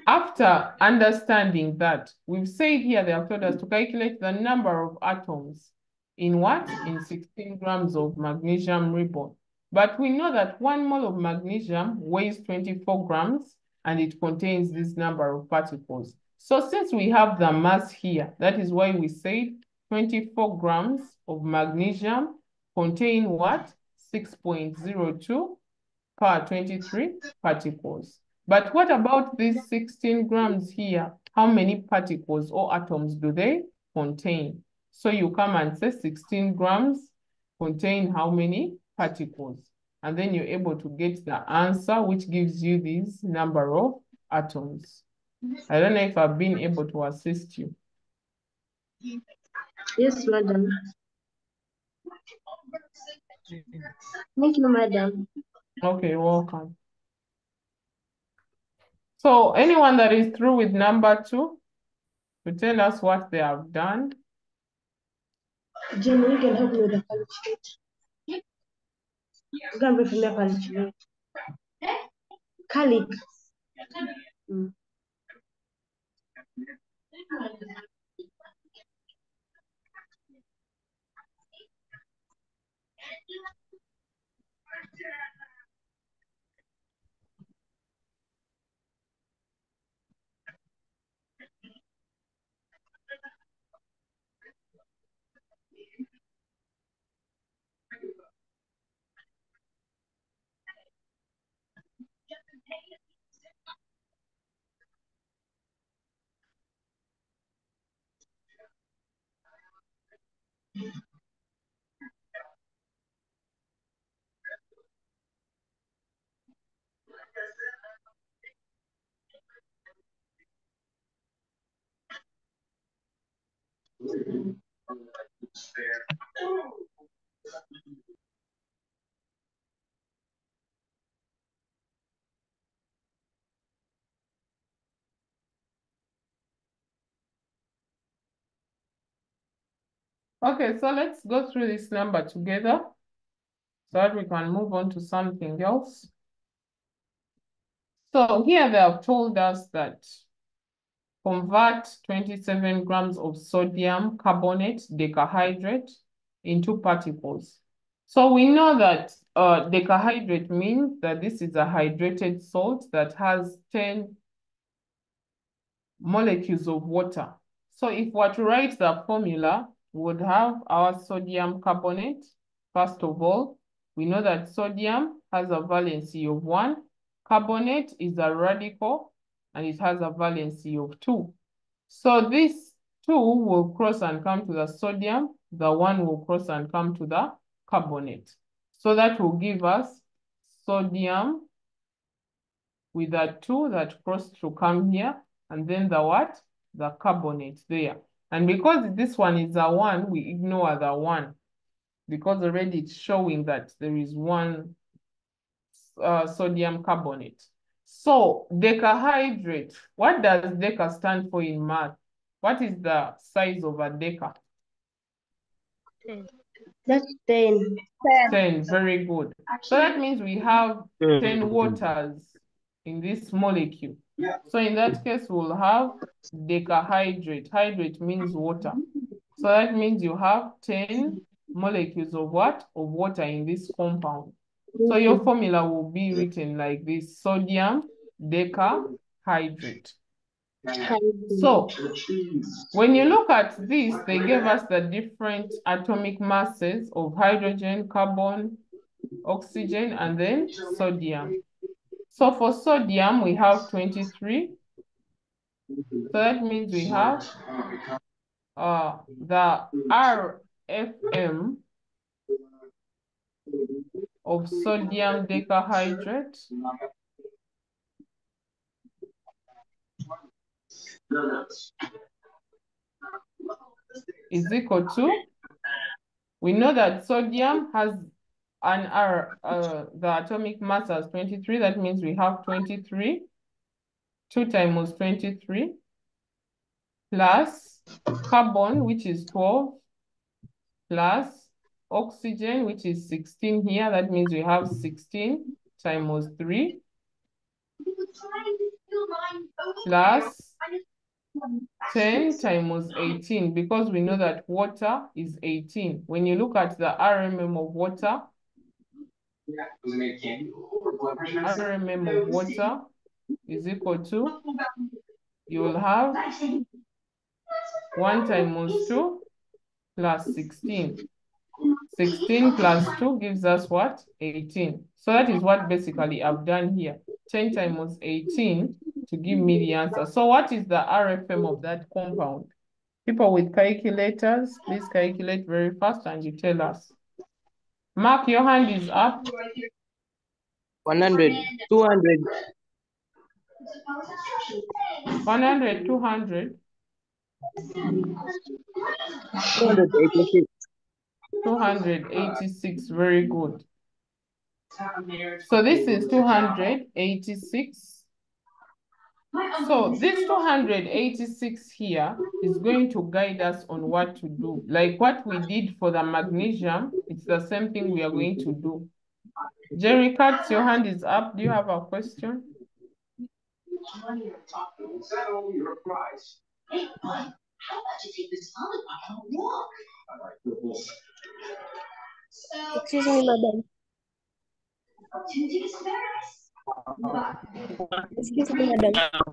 Speaker 1: after understanding that, we've said here they have told us to calculate the number of atoms in what? In 16 grams of magnesium ribbon. But we know that 1 mole of magnesium weighs 24 grams and it contains this number of particles. So since we have the mass here, that is why we say 24 grams of magnesium contain what? 6.02 per 23 particles. But what about these 16 grams here? How many particles or atoms do they contain? So you come and say 16 grams contain how many particles? And then you're able to get the answer, which gives you this number of atoms. I don't know if I've been able to assist you.
Speaker 4: Yes, madam. Thank you, madam.
Speaker 1: Okay, welcome. So anyone that is through with number 2, to tell us what they have done.
Speaker 4: Jenny, you can help me with the calculator. You can bring me a calculator. Calic.
Speaker 1: Okay, so let's go through this number together so that we can move on to something else. So here they have told us that convert 27 grams of sodium carbonate decahydrate into particles. So we know that decahydrate means that this is a hydrated salt that has 10 molecules of water. So if we're to write the formula, we would have our sodium carbonate. First of all, we know that sodium has a valency of 1. Carbonate is a radical and it has a valency of 2. So this 2 will cross and come to the sodium. The 1 will cross and come to the carbonate. So that will give us sodium with a 2 that crossed to come here. And then the what? The carbonate there. And because this one is a 1, we ignore the 1. Because already it's showing that there is 1 sodium carbonate. So decahydrate, what does deca stand for in math? What is the size of a deca?
Speaker 4: 10. That's 10.
Speaker 1: 10, very good. So that means we have 10 waters in this molecule. So in that case, we'll have decahydrate. Hydrate means water. So that means you have 10 molecules of what? Of water in this compound. So your formula will be written like this: sodium decahydrate. So when you look at this, they gave us the different atomic masses of hydrogen, carbon, oxygen, and then sodium. So for sodium, we have 23. So that means we have the RFM of sodium decahydrate is equal to, we know that sodium has an the atomic mass as 23. That means we have 23. 2 times 23 plus carbon, which is 12, plus oxygen, which is 16 here. That means we have 16 times 3 plus 10 times 18, because we know that water is 18. When you look at the RMM of water, RMM of water is equal to, you will have 1 times 2 plus 16. 16 plus 2 gives us what? 18. So that is what basically I've done here. 10 times 18 to give me the answer. So what is the RFM of that compound? People with calculators, please calculate very fast and you tell us. Mark, your hand is up.
Speaker 9: 100, 200.
Speaker 1: 100, 200.
Speaker 9: 286.
Speaker 1: 286, very good. So this is 286. So this 286 here is going to guide us on what to do. Like what we did for the magnesium, it's the same thing we are going to do. Jerry Katz, your hand is up. Do you have a question?
Speaker 5: Excuse me, madam. Excuse me, madam.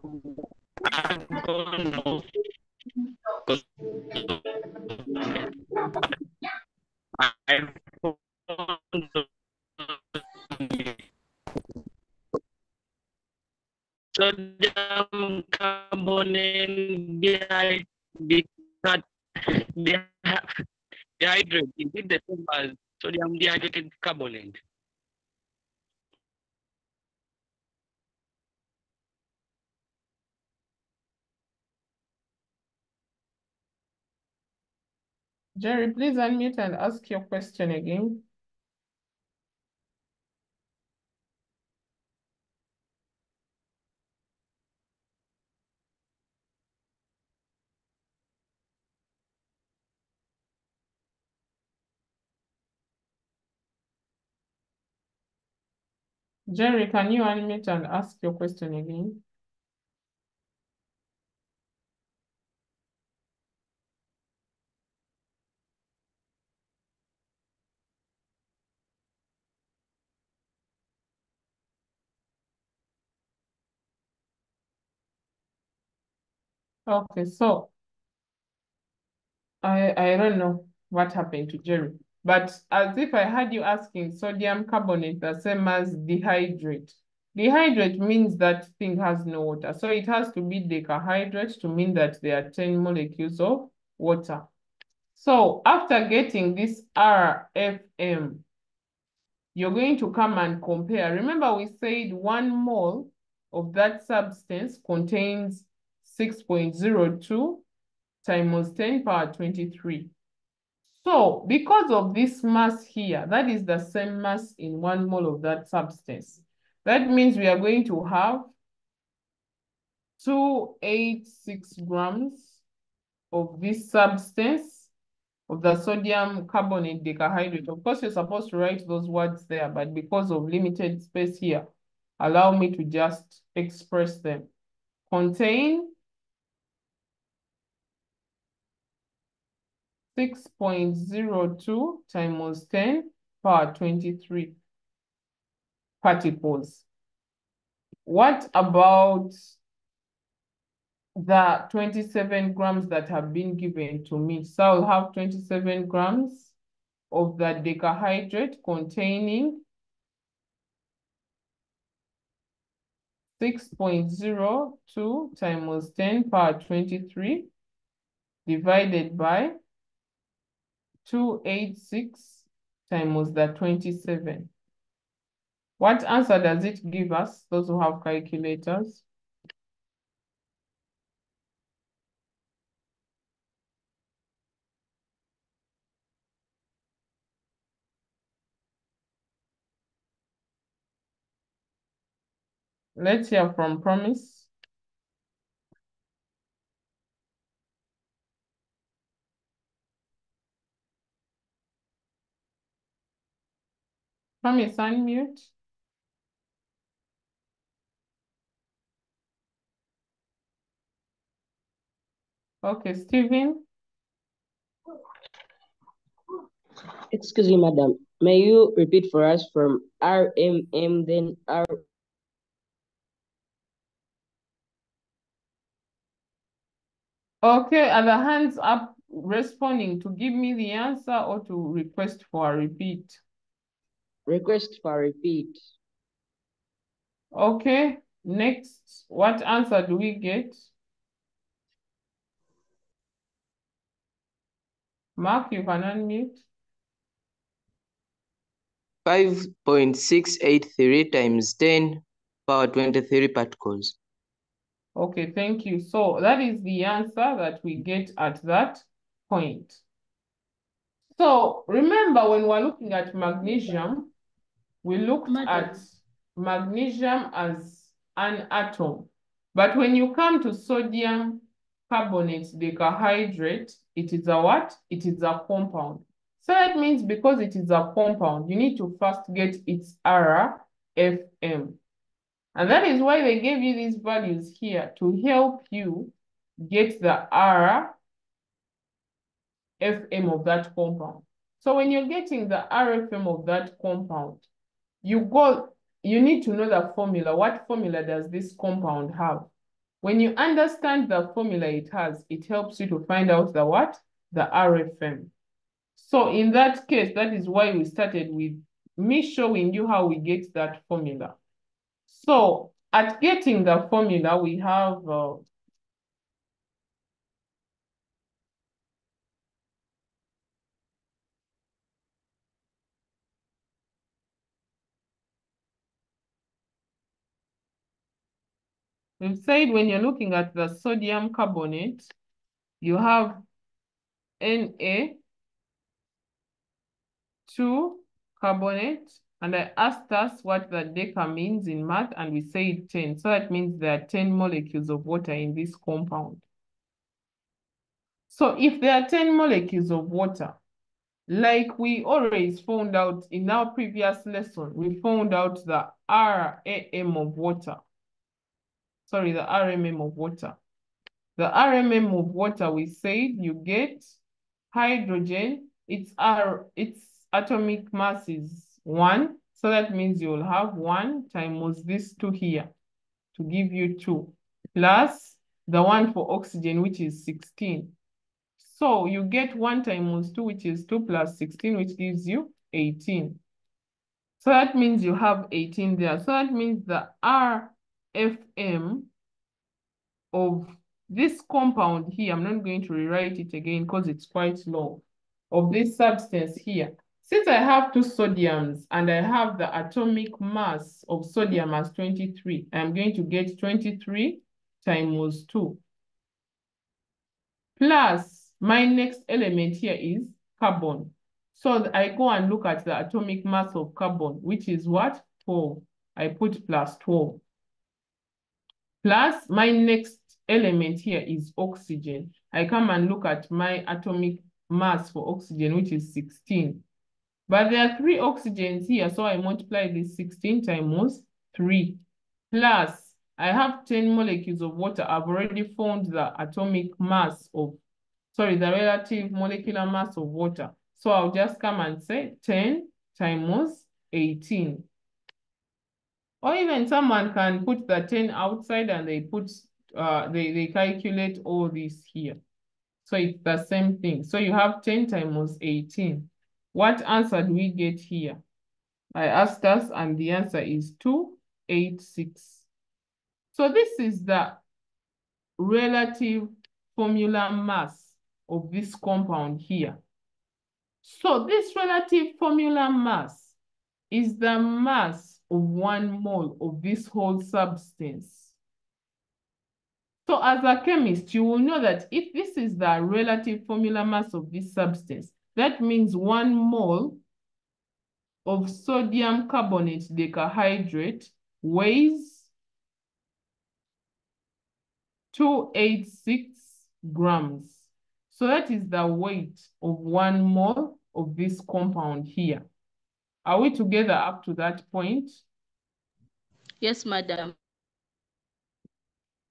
Speaker 15: Sodium carbonate dehydrate. Is it the same as sodium dehydrated carbonate?
Speaker 1: Jerry, please unmute and ask your question again. Jerry, can you unmute and ask your question again? Okay, so I don't know what happened to Jerry, but as if I had you asking sodium carbonate the same as dehydrate. Dehydrate means that thing has no water. So it has to be decahydrate to mean that there are 10 molecules of water. So after getting this RFM, you're going to come and compare. Remember we said 1 mole of that substance contains 6.02 times 10 power 23. So because of this mass here, that is the same mass in 1 mole of that substance. That means we are going to have 286 grams of this substance of the sodium carbonate decahydrate. Of course, you're supposed to write those words there, but because of limited space here, allow me to just express them. Contain 6.02 times 10 power 23 particles. What about the 27 grams that have been given to me? So I'll have 27 grams of the decahydrate containing 6.02 times 10 power 23 divided by 286 times the 27. What answer does it give us, those who have calculators? Let's hear from Promise. Promise, unmute. Okay, Stephen.
Speaker 9: Excuse me, madam. May you repeat for us from RMM, then R?
Speaker 1: Okay, are the hands up responding to give me the answer or to request for a repeat?
Speaker 9: Request for repeat.
Speaker 1: Okay, next, what answer do we get? Mark, you can unmute.
Speaker 9: 5.683 times 10 power 23 particles.
Speaker 1: Okay, thank you. So that is the answer that we get at that point. So remember, when we're looking at magnesium, we looked at magnesium as an atom. But when you come to sodium carbonate decahydrate, it is a what? It is a compound. So that means because it is a compound, you need to first get its RFM. And that is why they gave you these values here to help you get the RFM of that compound. So when you're getting the RFM of that compound, you need to know the formula. What formula does this compound have? When you understand the formula it has, it helps you to find out the what? The RFM. So in that case, that is why we started with me showing you how we get that formula. So at getting the formula, we have we've said when you're looking at the sodium carbonate, you have Na2 carbonate, and I asked us what the deca means in math, and we said 10. So that means there are 10 molecules of water in this compound. So if there are 10 molecules of water, like we always found out in our previous lesson, we found out the RAM of water. Sorry, the RMM of water. The RMM of water, we said you get hydrogen, its atomic mass is 1. So that means you'll have 1 times this 2 here to give you 2, plus the 1 for oxygen, which is 16. So you get 1 times 2, which is 2 plus 16, which gives you 18. So that means you have 18 there. So that means the RFM of this compound here, I'm not going to rewrite it again because it's quite long, of this substance here. Since I have 2 sodiums and I have the atomic mass of sodium as 23, I'm going to get 23 times 2. Plus, my next element here is carbon. So I go and look at the atomic mass of carbon, which is what? 12. I put plus 12. Plus, my next element here is oxygen. I come and look at my atomic mass for oxygen, which is 16. But there are 3 oxygens here, so I multiply this 16 times 3. Plus, I have 10 molecules of water. I've already found the atomic mass of, sorry, the relative molecular mass of water. So I'll just come and say 10 times 18. Or even someone can put the 10 outside and they put, they calculate all this here. So it's the same thing. So you have 10 times 18. What answer do we get here? I asked us and the answer is 286. So this is the relative formula mass of this compound here. So this relative formula mass is the mass of 1 mole of this whole substance. So as a chemist, you will know that if this is the relative formula mass of this substance, that means 1 mole of sodium carbonate decahydrate weighs 286 grams. So that is the weight of 1 mole of this compound here. Are we together up to that point?
Speaker 11: Yes, madam.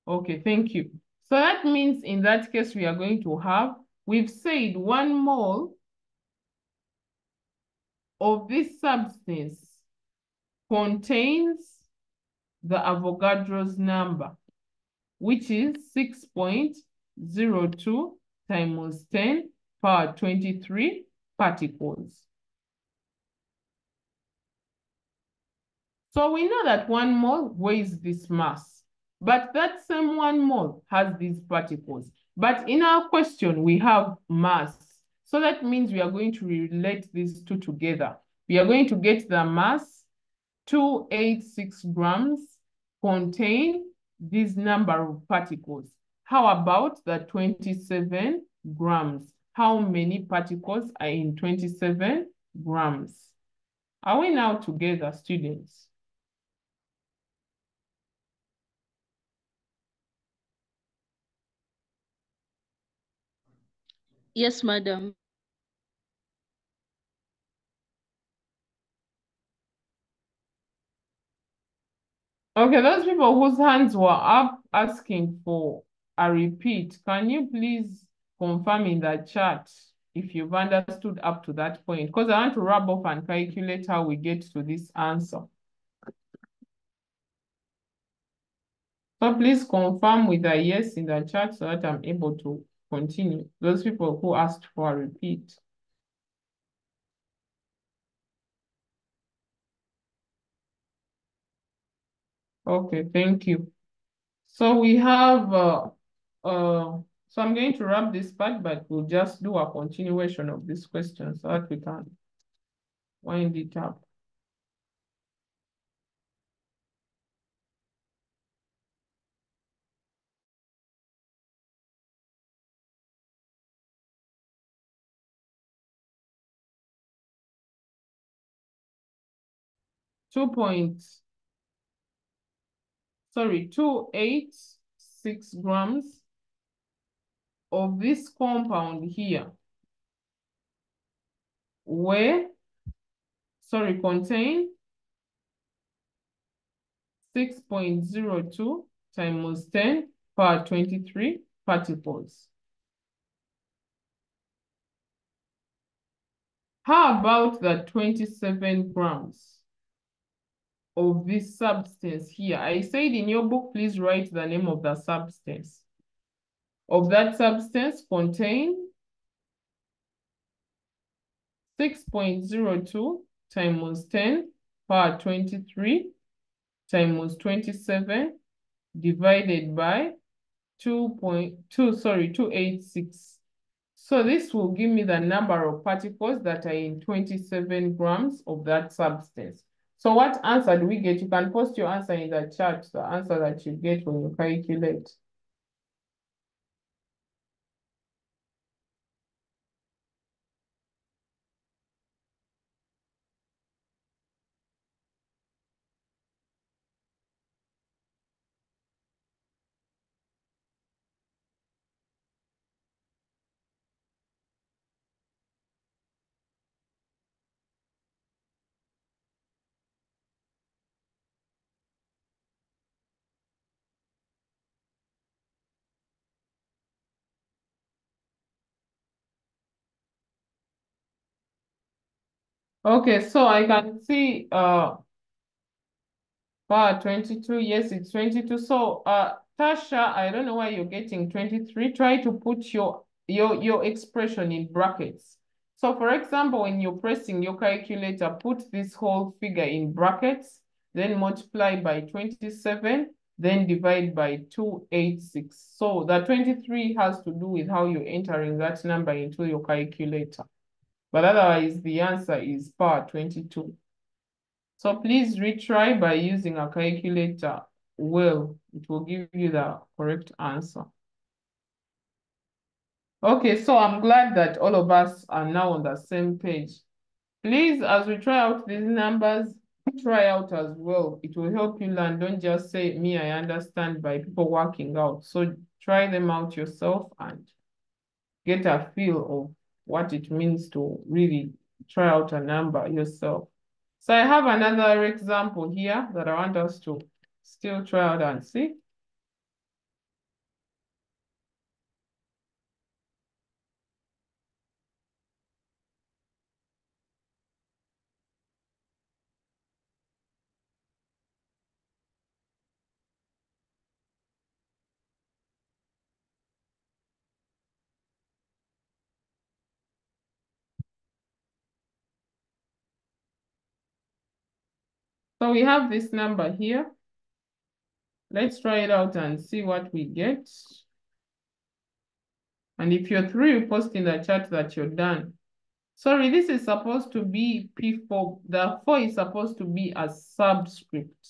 Speaker 1: Okay, thank you. So that means in that case, we are going to have, we've said 1 mole of this substance contains the Avogadro's number, which is 6.02 times 10 power 23 particles. So we know that 1 mole weighs this mass, but that same 1 mole has these particles. But in our question, we have mass. So that means we are going to relate these two together. We are going to get the mass, 286 grams, contain this number of particles. How about the 27 grams? How many particles are in 27 grams? Are we now together, students?
Speaker 11: Yes, madam.
Speaker 1: Okay, those people whose hands were up asking for a repeat, can you please confirm in the chat if you've understood up to that point? Because I want to rub off and calculate how we get to this answer. So please confirm with a yes in the chat so that I'm able to continue. Those people who asked for a repeat. Okay, thank you. So we have, so I'm going to wrap this part, but we'll just do a continuation of this question so that we can wind it up. Two points. Sorry, 286 grams of this compound here contain 6.02 times 10 power 23 particles. How about the 27 grams of this substance here? I said in your book, please write the name of the substance. Of that substance contain 6.02 times 10 power 23 times 27 divided by 286. So this will give me the number of particles that are in 27 grams of that substance. So what answer do we get? You can post your answer in the chat, the answer that you get when you calculate. Okay, so I can see power 22. Yes, it's 22. So Tasha, I don't know why you're getting 23. Try to put your expression in brackets. So for example, when you're pressing your calculator, put this whole figure in brackets, then multiply by 27, then divide by 286. So the 23 has to do with how you're entering that number into your calculator. But otherwise, the answer is power 22. So please retry by using a calculator well. It will give you the correct answer. Okay, so I'm glad that all of us are now on the same page. Please, as we try out these numbers, try out as well. It will help you learn. Don't just say, me, I understand, by people working out. So try them out yourself and get a feel of what it means to really try out a number yourself. So I have another example here that I want us to still try out and see. So we have this number here. Let's try it out and see what we get. And if you're through, you post in the chat that you're done. Sorry, this is supposed to be P4. The 4 is supposed to be a subscript.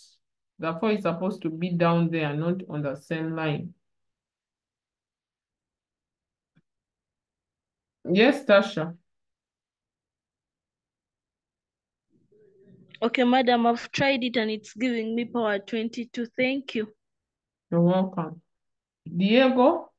Speaker 1: The 4 is supposed to be down there, not on the same line. Yes, Tasha.
Speaker 11: Okay, madam, I've tried it and it's giving me power 22. Thank you.
Speaker 1: You're welcome. Diego?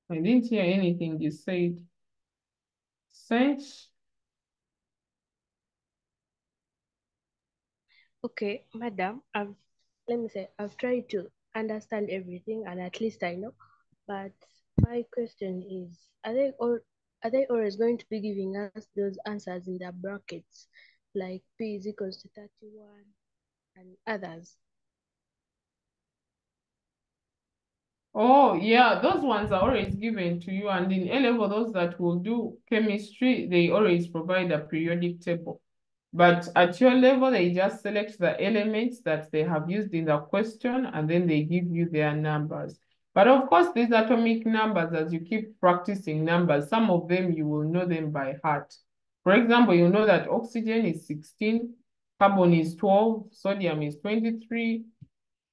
Speaker 1: I didn't hear anything you said. Sage?
Speaker 13: Okay, madam, I've tried to understand everything and at least I know. But my question is, are they always going to be giving us those answers in the brackets, like P is equals to 31 and others?
Speaker 1: Oh, yeah, those ones are always given to you. And in A-level, those that will do chemistry, they always provide a periodic table. But at your level, they just select the elements that they have used in the question, and then they give you their numbers. But of course, these atomic numbers, as you keep practicing numbers, some of them you will know them by heart. For example, you know that oxygen is 16, carbon is 12, sodium is 23,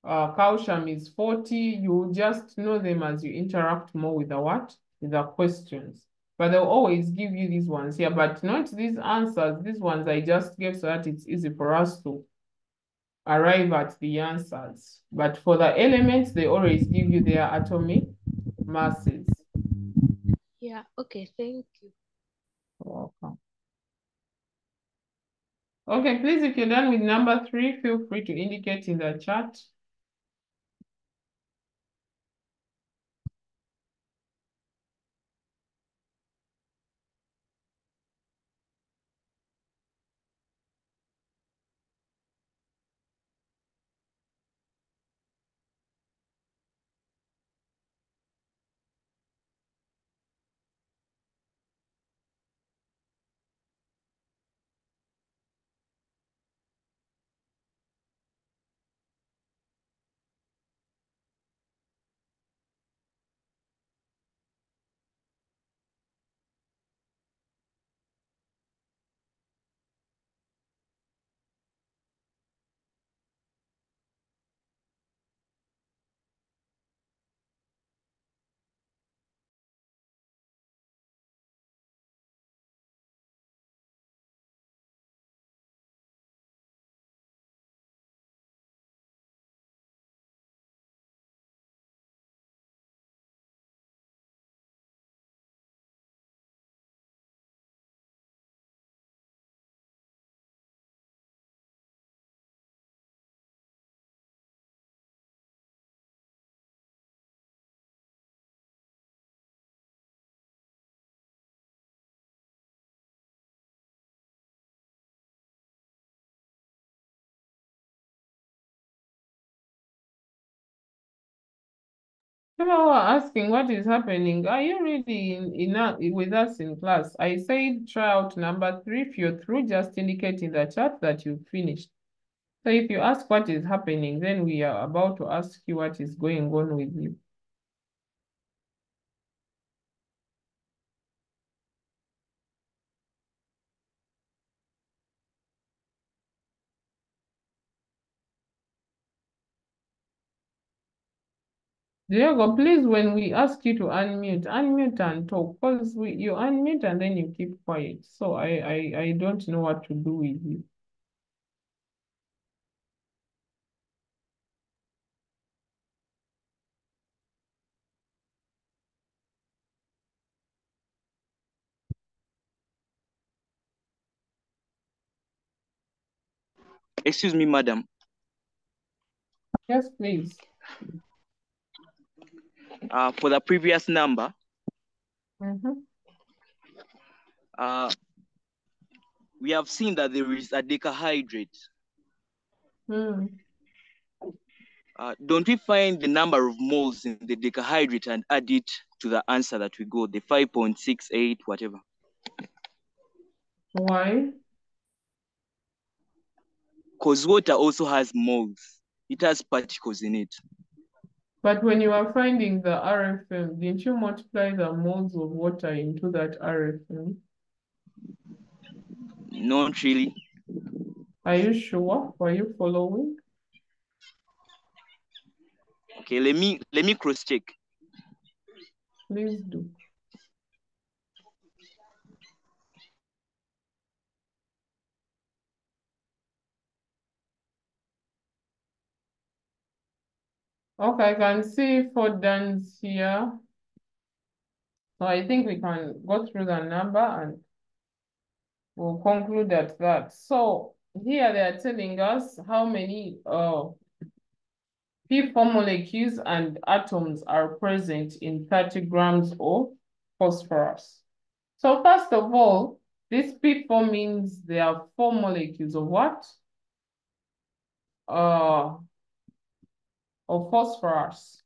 Speaker 1: calcium is 40. You just know them as you interact more with the what? With the questions. But they'll always give you these ones here, but not these answers. These ones I just gave so that it's easy for us to arrive at the answers. But for the elements, they always give you their atomic masses.
Speaker 13: Yeah, okay, thank you.
Speaker 1: You're welcome. Okay, please, if you're done with number 3, feel free to indicate in the chat. People are asking what is happening. Are you really with us in class? I said try out number 3. If you're through, just indicate in the chat that you finished. So if you ask what is happening, then we are about to ask you what is going on with you. Diego, please, when we ask you to unmute and talk, because you unmute and then you keep quiet. So I don't know what to do with you.
Speaker 16: Excuse me, madam.
Speaker 1: Yes, please.
Speaker 16: For the previous number,
Speaker 1: Mm-hmm.
Speaker 16: we have seen that there is a decahydrate. Don't we find the number of moles in the decahydrate and add it to the answer that we got, the 5.68, whatever?
Speaker 1: Why?
Speaker 16: Because water also has moles. It has particles in it.
Speaker 1: But when you are finding the RFM, didn't you multiply the moles of water into that RFM?
Speaker 16: Not really.
Speaker 1: Are you sure? Were you following?
Speaker 16: Okay, let me cross check.
Speaker 1: Please do. Okay, I can see 4 Dan's here. So I think we can go through the number and we'll conclude at that. So here they are telling us how many P4 molecules and atoms are present in 30 grams of phosphorus. So first of all, this P4 means there are 4 molecules of what? Of phosphorus.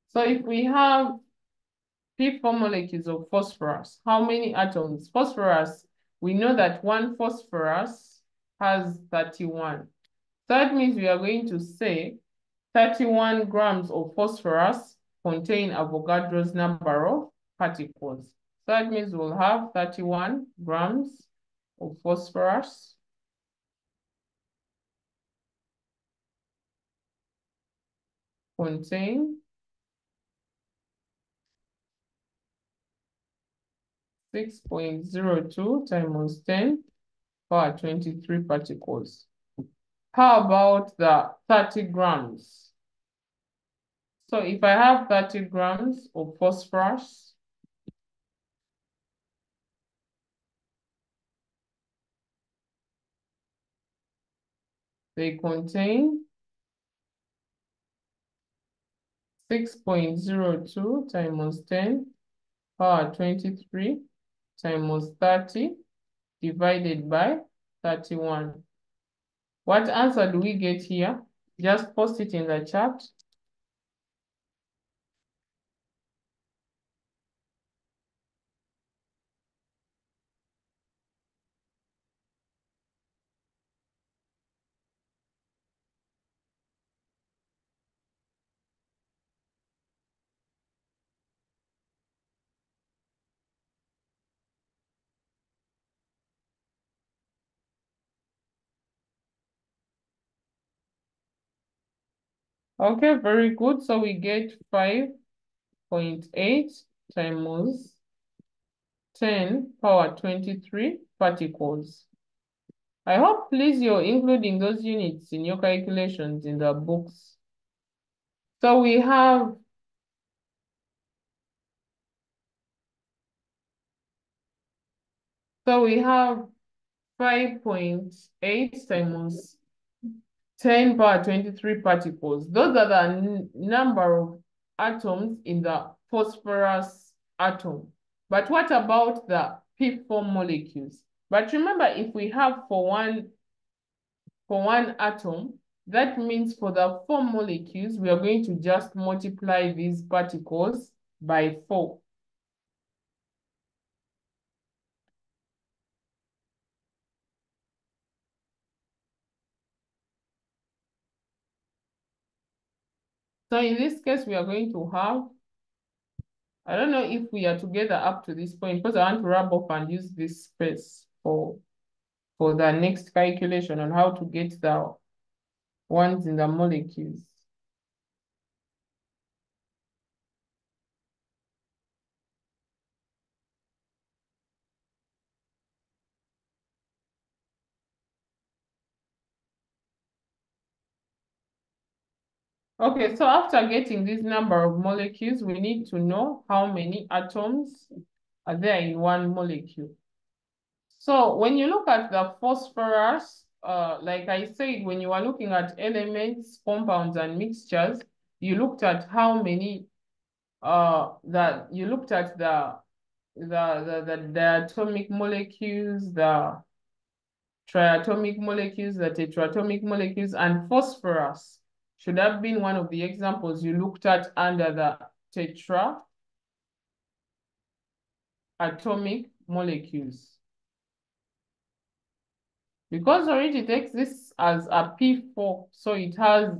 Speaker 1: So if we have P4 molecules of phosphorus, how many atoms? Phosphorus, we know that one phosphorus has 31. So that means we are going to say 31 grams of phosphorus contain Avogadro's number of particles. So that means we'll have 31 grams of phosphorus contain 6.02 times 10 power 23 particles. How about the 30 grams? So if I have 30 grams of phosphorus, they contain 6.02 times 10 power 23 times 30 divided by 31. What answer do we get here? Just post it in the chat. Okay, very good. So we get 5.8 times 10 power 23 particles. I hope, please, you're including those units in your calculations in the books. So we have 5.8 times 10 power 23 particles. Those are the number of atoms in the phosphorus atom. But what about the P4 molecules? But remember, if we have for one atom, that means for the 4 molecules, we are going to just multiply these particles by 4. So in this case, we are going to have, I don't know if we are together up to this point, because I want to rub off and use this space for the next calculation on how to get the ones in the molecules. Okay, so after getting this number of molecules, we need to know how many atoms are there in one molecule. So when you look at the phosphorus, like I said, when you are looking at elements, compounds, and mixtures, you looked at how many, you looked at the atomic molecules, the triatomic molecules, the tetratomic molecules, and phosphorus should have been one of the examples you looked at under the tetratomic molecules. Because already takes this as a P4, so it has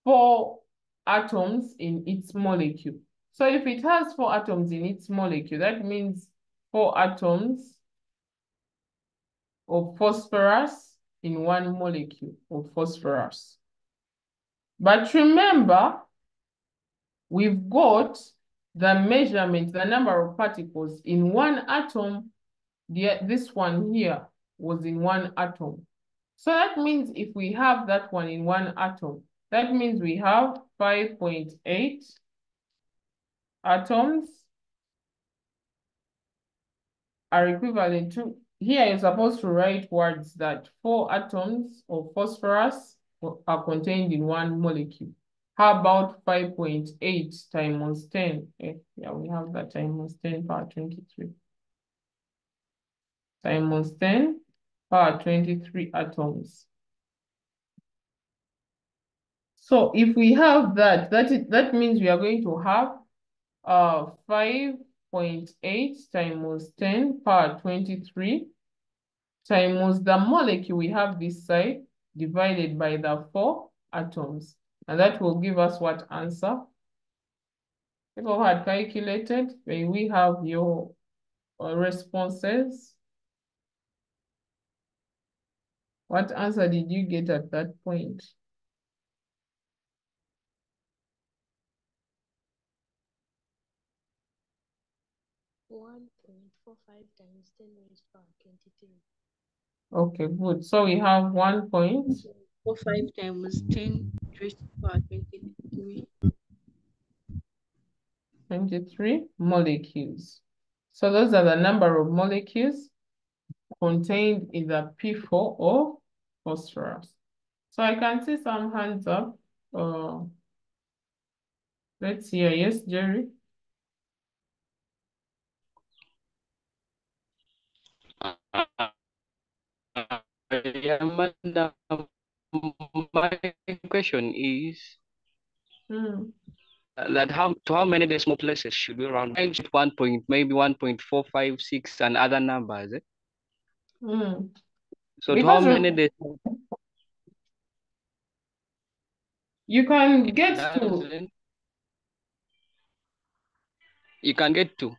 Speaker 1: 4 atoms in its molecule. So if it has 4 atoms in its molecule, that means 4 atoms of phosphorus in one molecule of phosphorus. But remember, we've got the measurement, the number of particles in one atom. This one here was in one atom. So that means if we have that one in one atom, that means we have 5.8 atoms are equivalent to, here you're supposed to write words that 4 atoms of phosphorus are contained in one molecule. How about 5.8 times 10? Yeah, we have that times 10 power 23. Times 10 power 23 atoms. So if we have that, that means we are going to have 5.8 times 10 power 23 times the molecule we have this side divided by the 4 atoms. And that will give us what answer? People who had calculated, may we have your responses? What answer did you get at that point?
Speaker 11: One 1.45 times 10 raised to power 23.
Speaker 1: Okay, good. So we have
Speaker 11: 1.45 times 10 raised to power 23.
Speaker 1: 23 molecules. So those are the number of molecules contained in the P4 of phosphorus. So I can see some hands up. Let's hear. Yes, Jerry?
Speaker 15: Yeah, madam, my question is that how many decimal places should we round? 1 maybe 1.456 and other numbers. So to how
Speaker 1: Because
Speaker 15: many decimal?
Speaker 1: you can get to.
Speaker 15: You can get to.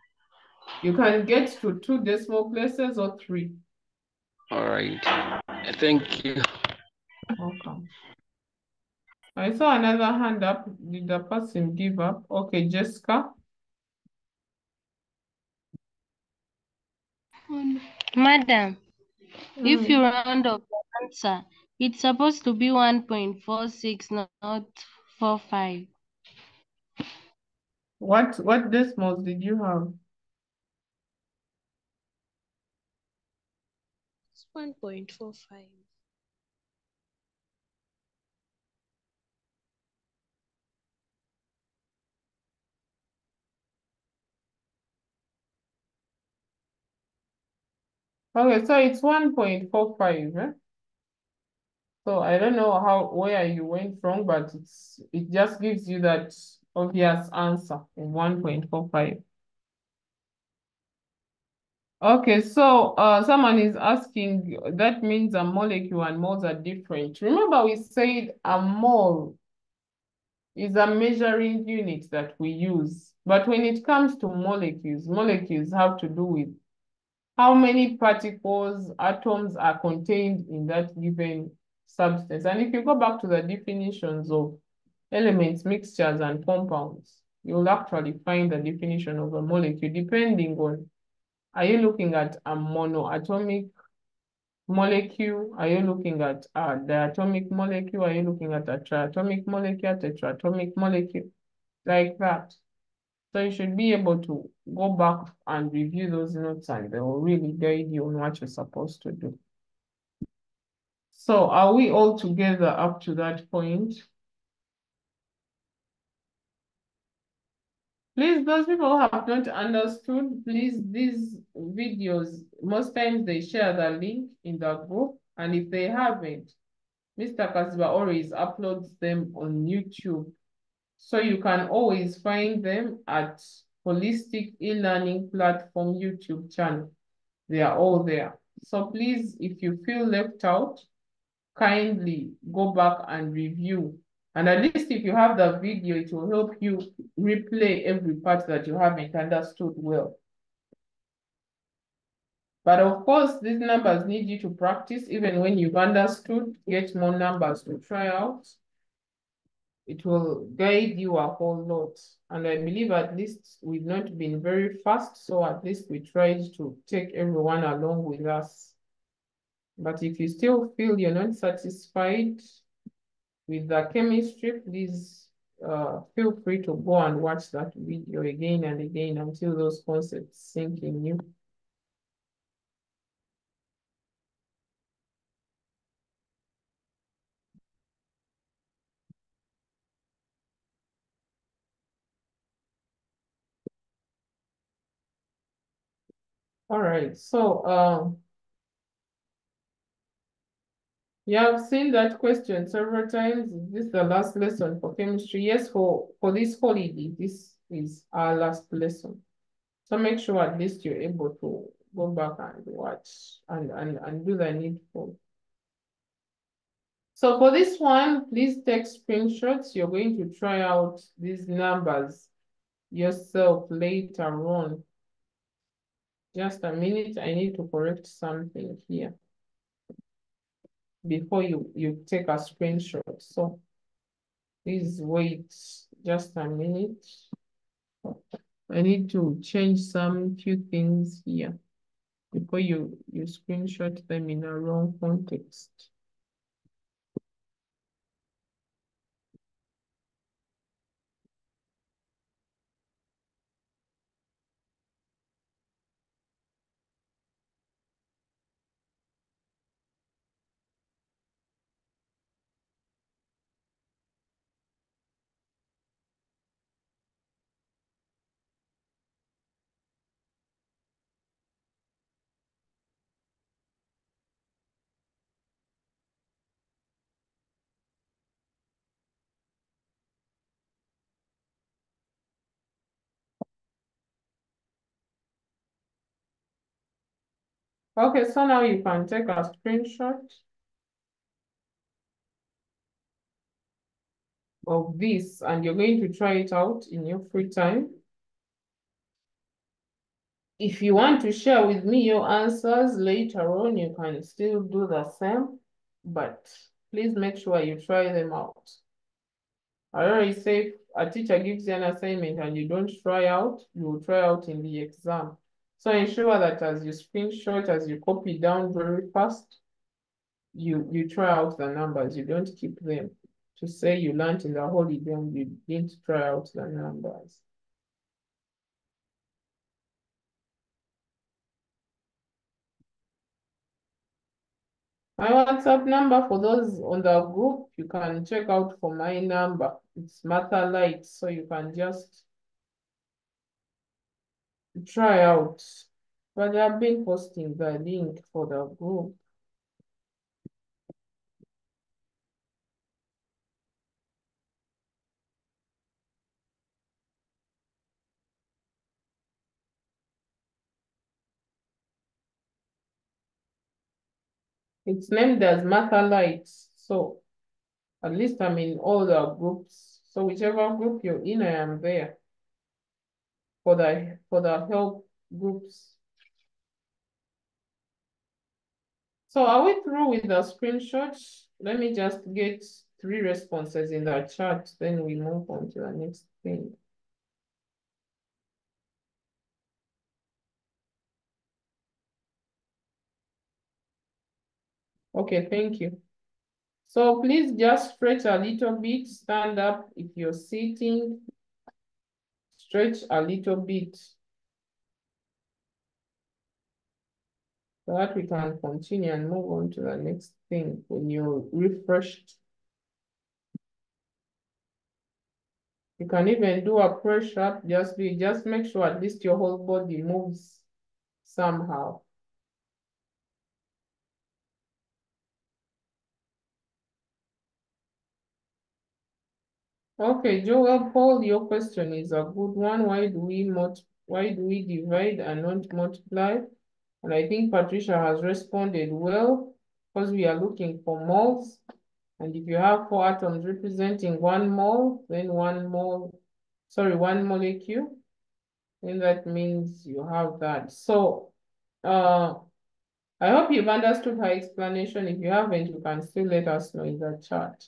Speaker 1: You can get to 2 decimal places or 3.
Speaker 15: All right. Thank you.
Speaker 1: Okay. I saw another hand up. Did the person give up? Okay, Jessica.
Speaker 17: Madam, if you round up the answer, it's supposed to be 1.46, not 45.
Speaker 1: What decimals did you have?
Speaker 11: It's 1.45.
Speaker 1: Okay, so it's 1.45, eh? So I don't know where you went from, but it just gives you that obvious answer of 1.45. Okay, so someone is asking, that means a molecule and moles are different. Remember we said a mole is a measuring unit that we use. But when it comes to molecules have to do with how many particles, atoms are contained in that given substance. And if you go back to the definitions of elements, mixtures, and compounds, you'll actually find the definition of a molecule depending on, are you looking at a monoatomic molecule? Are you looking at a diatomic molecule? Are you looking at a triatomic molecule, tetratomic molecule? Like that. So you should be able to go back and review those notes and they will really guide you on what you're supposed to do. So are we all together up to that point? Please, those people who have not understood, please, these videos, most times they share the link in the group. And if they haven't, Mr. Kaziba always uploads them on YouTube. So you can always find them at Holistic E-Learning Platform YouTube channel. They are all there. So please, if you feel left out, kindly go back and review. And at least if you have the video, it will help you replay every part that you haven't understood well. But of course, these numbers need you to practice. Even when you've understood, get more numbers to try out. It will guide you a whole lot. And I believe at least we've not been very fast, so at least we tried to take everyone along with us. But if you still feel you're not satisfied with the chemistry, please feel free to go and watch that video again and again until those concepts sink in you. All right, so you have seen that question several times. Is this the last lesson for chemistry? Yes, for this holiday, this is our last lesson. So make sure at least you're able to go back and watch and do the needful. So for this one, please take screenshots. You're going to try out these numbers yourself later on. Just a minute, I need to correct something here before you take a screenshot. So please wait just a minute. I need to change some few things here before you screenshot them in a wrong context. Okay, so now you can take a screenshot of this and you're going to try it out in your free time. If you want to share with me your answers later on, you can still do the same, but please make sure you try them out. I already say if a teacher gives you an assignment and you don't try out, you will try out in the exam. So ensure that as you screenshot, as you copy down very fast, you try out the numbers. You don't keep them to say you learned in the holiday and you didn't try out the numbers. My WhatsApp number for those on the group, you can check out for my number. It's Martha Light, so you can just try out. But I've been posting the link for the group. It's named as Martha Light, so at least I'm in all the groups. So whichever group you're in, I am there for the help groups. So are we through with the screenshots? Let me just get 3 responses in the chat, then we move on to the next thing. Okay, thank you. So please just stretch a little bit, stand up if you're sitting, stretch a little bit so that we can continue and move on to the next thing when you're refreshed. You can even do a press up, just make sure at least your whole body moves somehow. Okay, Joel Paul, your question is a good one. Why do we divide and not multiply? And I think Patricia has responded well, because we are looking for moles. And if you have 4 atoms representing 1 mole, then 1 molecule, then that means you have that. So I hope you've understood her explanation. If you haven't, you can still let us know in the chat.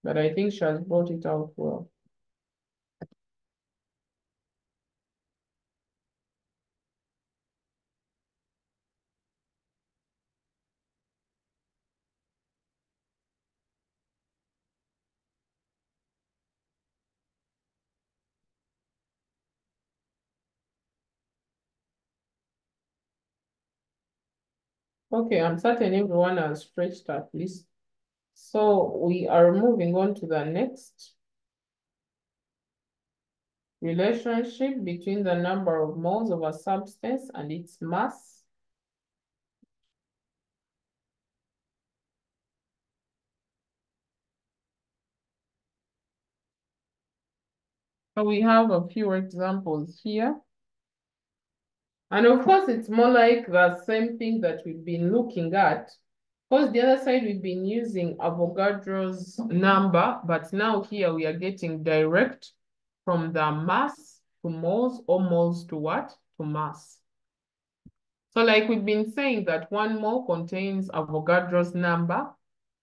Speaker 1: But I think she has brought it out well. Okay, I'm certain everyone has stretched at least. So we are moving on to the next relationship between the number of moles of a substance and its mass. So we have a few examples here. And of course, it's more like the same thing that we've been looking at. Because the other side, we've been using Avogadro's number, but now here we are getting direct from the mass to moles, or moles to what? To mass. So like we've been saying that 1 mole contains Avogadro's number,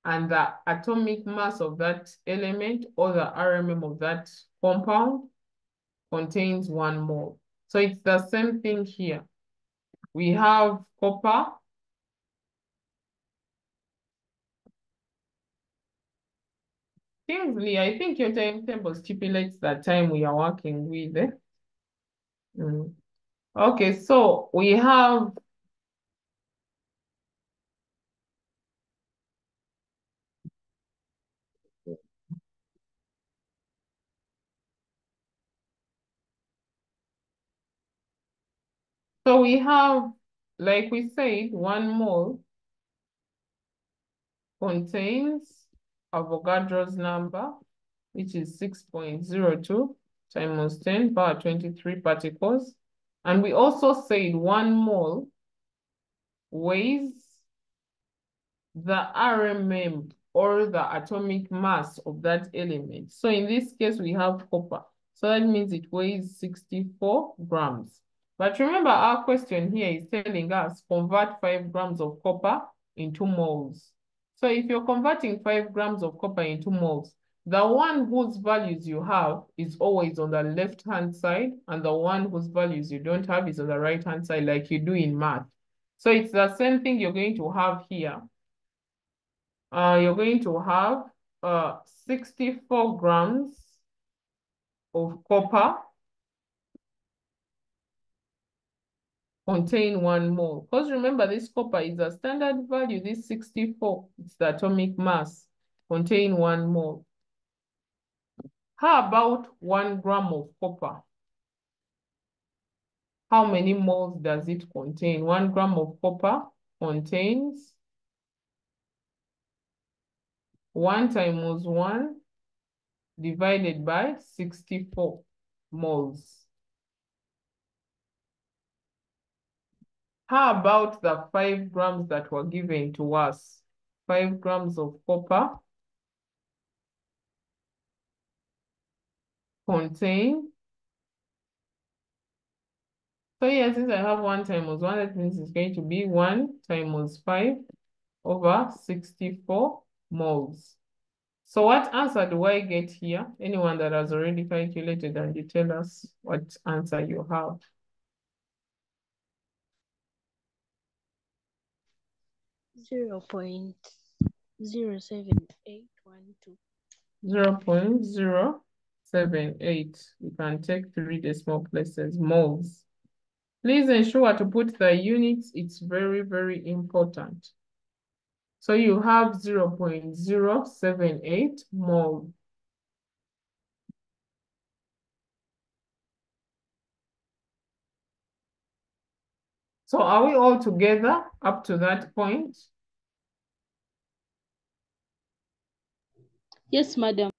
Speaker 1: and the atomic mass of that element, or the RMM of that compound, contains 1 mole. So it's the same thing here. We have copper. Kingsley, I think your timetable stipulates the time we are working with. Okay, so we have like we said, 1 mole contains Avogadro's number, which is 6.02 times 10 power 23 particles. And we also said 1 mole weighs the RMM, or the atomic mass of that element. So in this case, we have copper. So that means it weighs 64 grams. But remember, our question here is telling us convert 5 grams of copper into moles. So if you're converting 5 grams of copper into moles, the one whose values you have is always on the left-hand side, and the one whose values you don't have is on the right-hand side, like you do in math. So it's the same thing you're going to have here. You're going to have 64 grams of copper contain 1 mole. Because remember, this copper is a standard value. This 64, it's the atomic mass, contain 1 mole. How about 1 gram of copper? How many moles does it contain? 1 gram of copper contains 1 times 1 divided by 64 moles. How about the 5 grams that were given to us? 5 grams of copper contain. So here, since I have 1 times 1, that means it's going to be 1 times 5 over 64 moles. So what answer do I get here? Anyone that has already calculated, and you tell us what answer you have.
Speaker 11: 0.07812.
Speaker 1: 0.078. You can take 3 decimal places, moles. Please ensure to put the units. It's very, very important. So you have 0.078 mole. So are we all together up to that point?
Speaker 17: Yes, madam.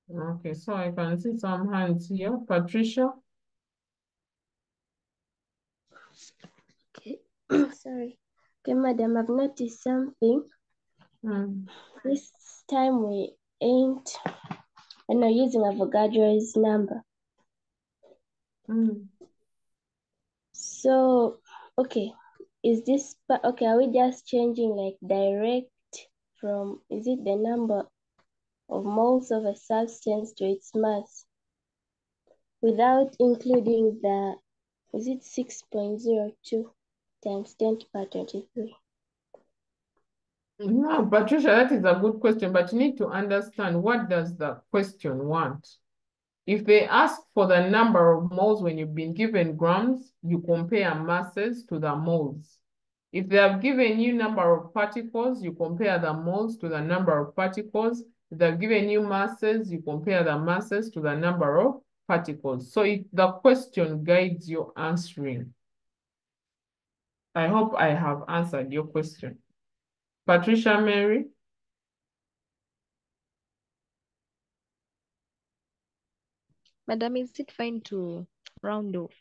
Speaker 1: Okay, so I can see some hands here. Patricia?
Speaker 5: Okay, sorry. Okay, madam, I've noticed something. This time we ain't, using Avogadro's number. So, okay, is this, okay, are we just changing like direct from, is it the number of moles of a substance to its mass without including the, is it 6.02 times 10 to the power 23?
Speaker 1: No, Patricia, that is a good question, but you need to understand, what does the question want? If they ask for the number of moles when you've been given grams, you compare masses to the moles. If they have given you number of particles, you compare the moles to the number of particles. If they've given you masses, you compare the masses to the number of particles. So the question guides your answering. I hope I have answered your question. Patricia Mary?
Speaker 18: Madam, is it fine to round off?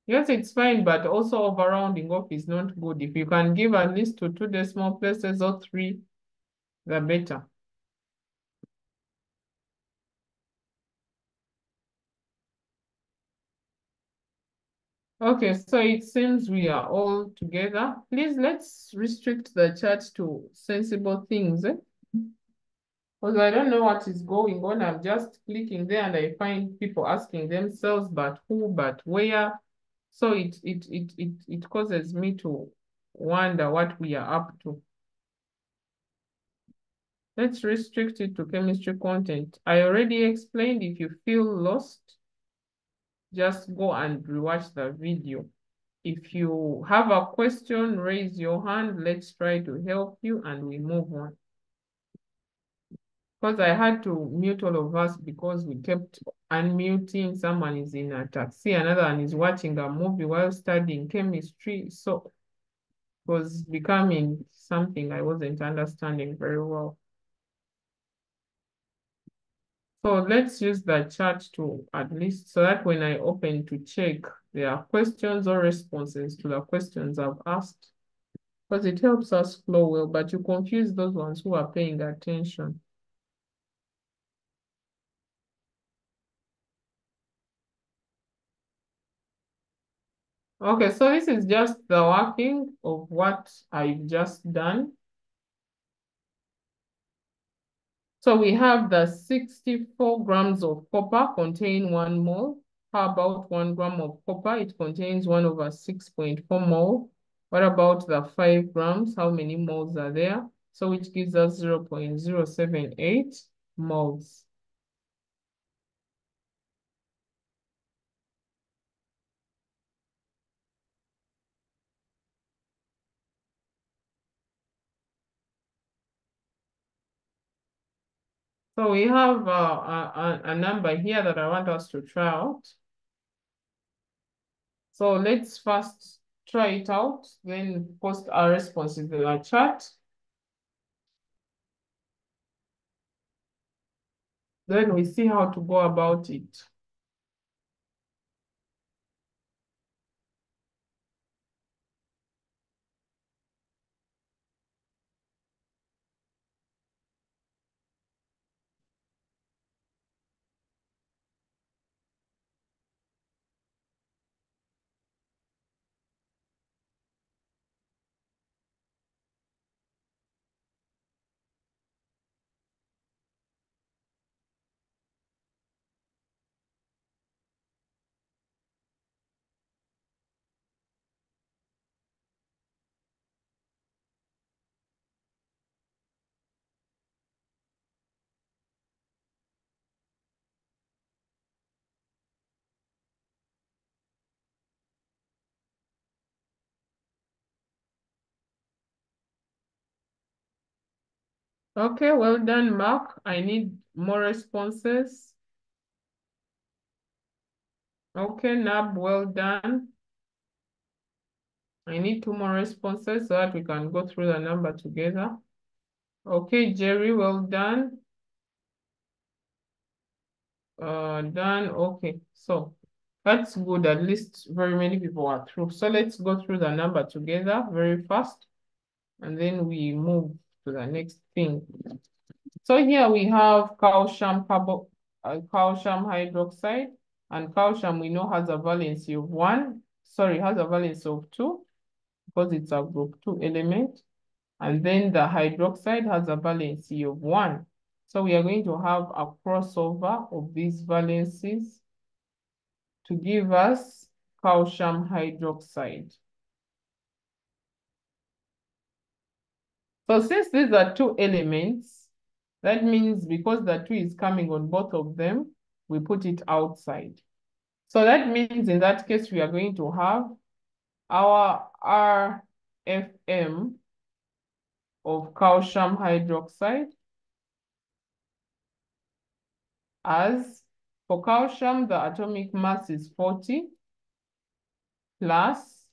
Speaker 1: Yes, it's fine, but also over rounding off is not good. If you can give at least to 2 decimal places or 3, the better. Okay, so it seems we are all together. Please, let's restrict the chat to sensible things. Because I don't know what is going on. I'm just clicking there and I find people asking themselves, but who, but where? So it causes me to wonder what we are up to. Let's restrict it to chemistry content. I already explained. If you feel lost, just go and rewatch the video. If you have a question, raise your hand. Let's try to help you and we move on. Because I had to mute all of us because we kept unmuting. Someone is in a taxi, another one is watching a movie while studying chemistry. So it was becoming something I wasn't understanding very well. So let's use the chat to at least, so that when I open to check, there are questions or responses to the questions I've asked. Because it helps us flow well, but you confuse those ones who are paying attention. Okay, so this is just the working of what I've just done. So we have the 64 grams of copper contain 1 mole. How about 1 gram of copper? It contains 1/6.4 mole. What about the 5 grams? How many moles are there? So which gives us 0.078 moles. So we have a number here that I want us to try out. So let's first try it out, then post our responses in the chat. Then we see how to go about it. Okay, well done, Mark. I need more responses. Okay, Nab, well done. I need 2 more responses so that we can go through the number together. Okay, Jerry, well done. Done. Okay, so that's good. At least very many people are through. So let's go through the number together very fast, and then we move to the next thing. So here we have calcium hydroxide, and calcium we know has a valency of 1. Sorry, has a valency of 2 because it's a group 2 element. And then the hydroxide has a valency of 1. So we are going to have a crossover of these valencies to give us calcium hydroxide. So since these are 2 elements, that means because the 2 is coming on both of them, we put it outside. So that means in that case, we are going to have our RFM of calcium hydroxide as, for calcium, the atomic mass is 40 plus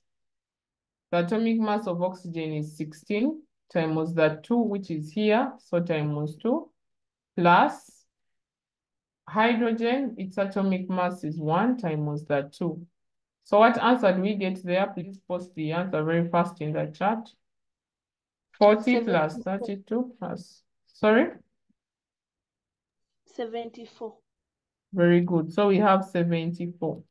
Speaker 1: the atomic mass of oxygen is 16 times the 2, which is here, so times 2, plus hydrogen, its atomic mass is 1 times the 2. So what answer do we get there? Please post the answer very fast in the chat. 40 plus 32 plus, sorry?
Speaker 13: 74.
Speaker 1: Very good. So we have 74.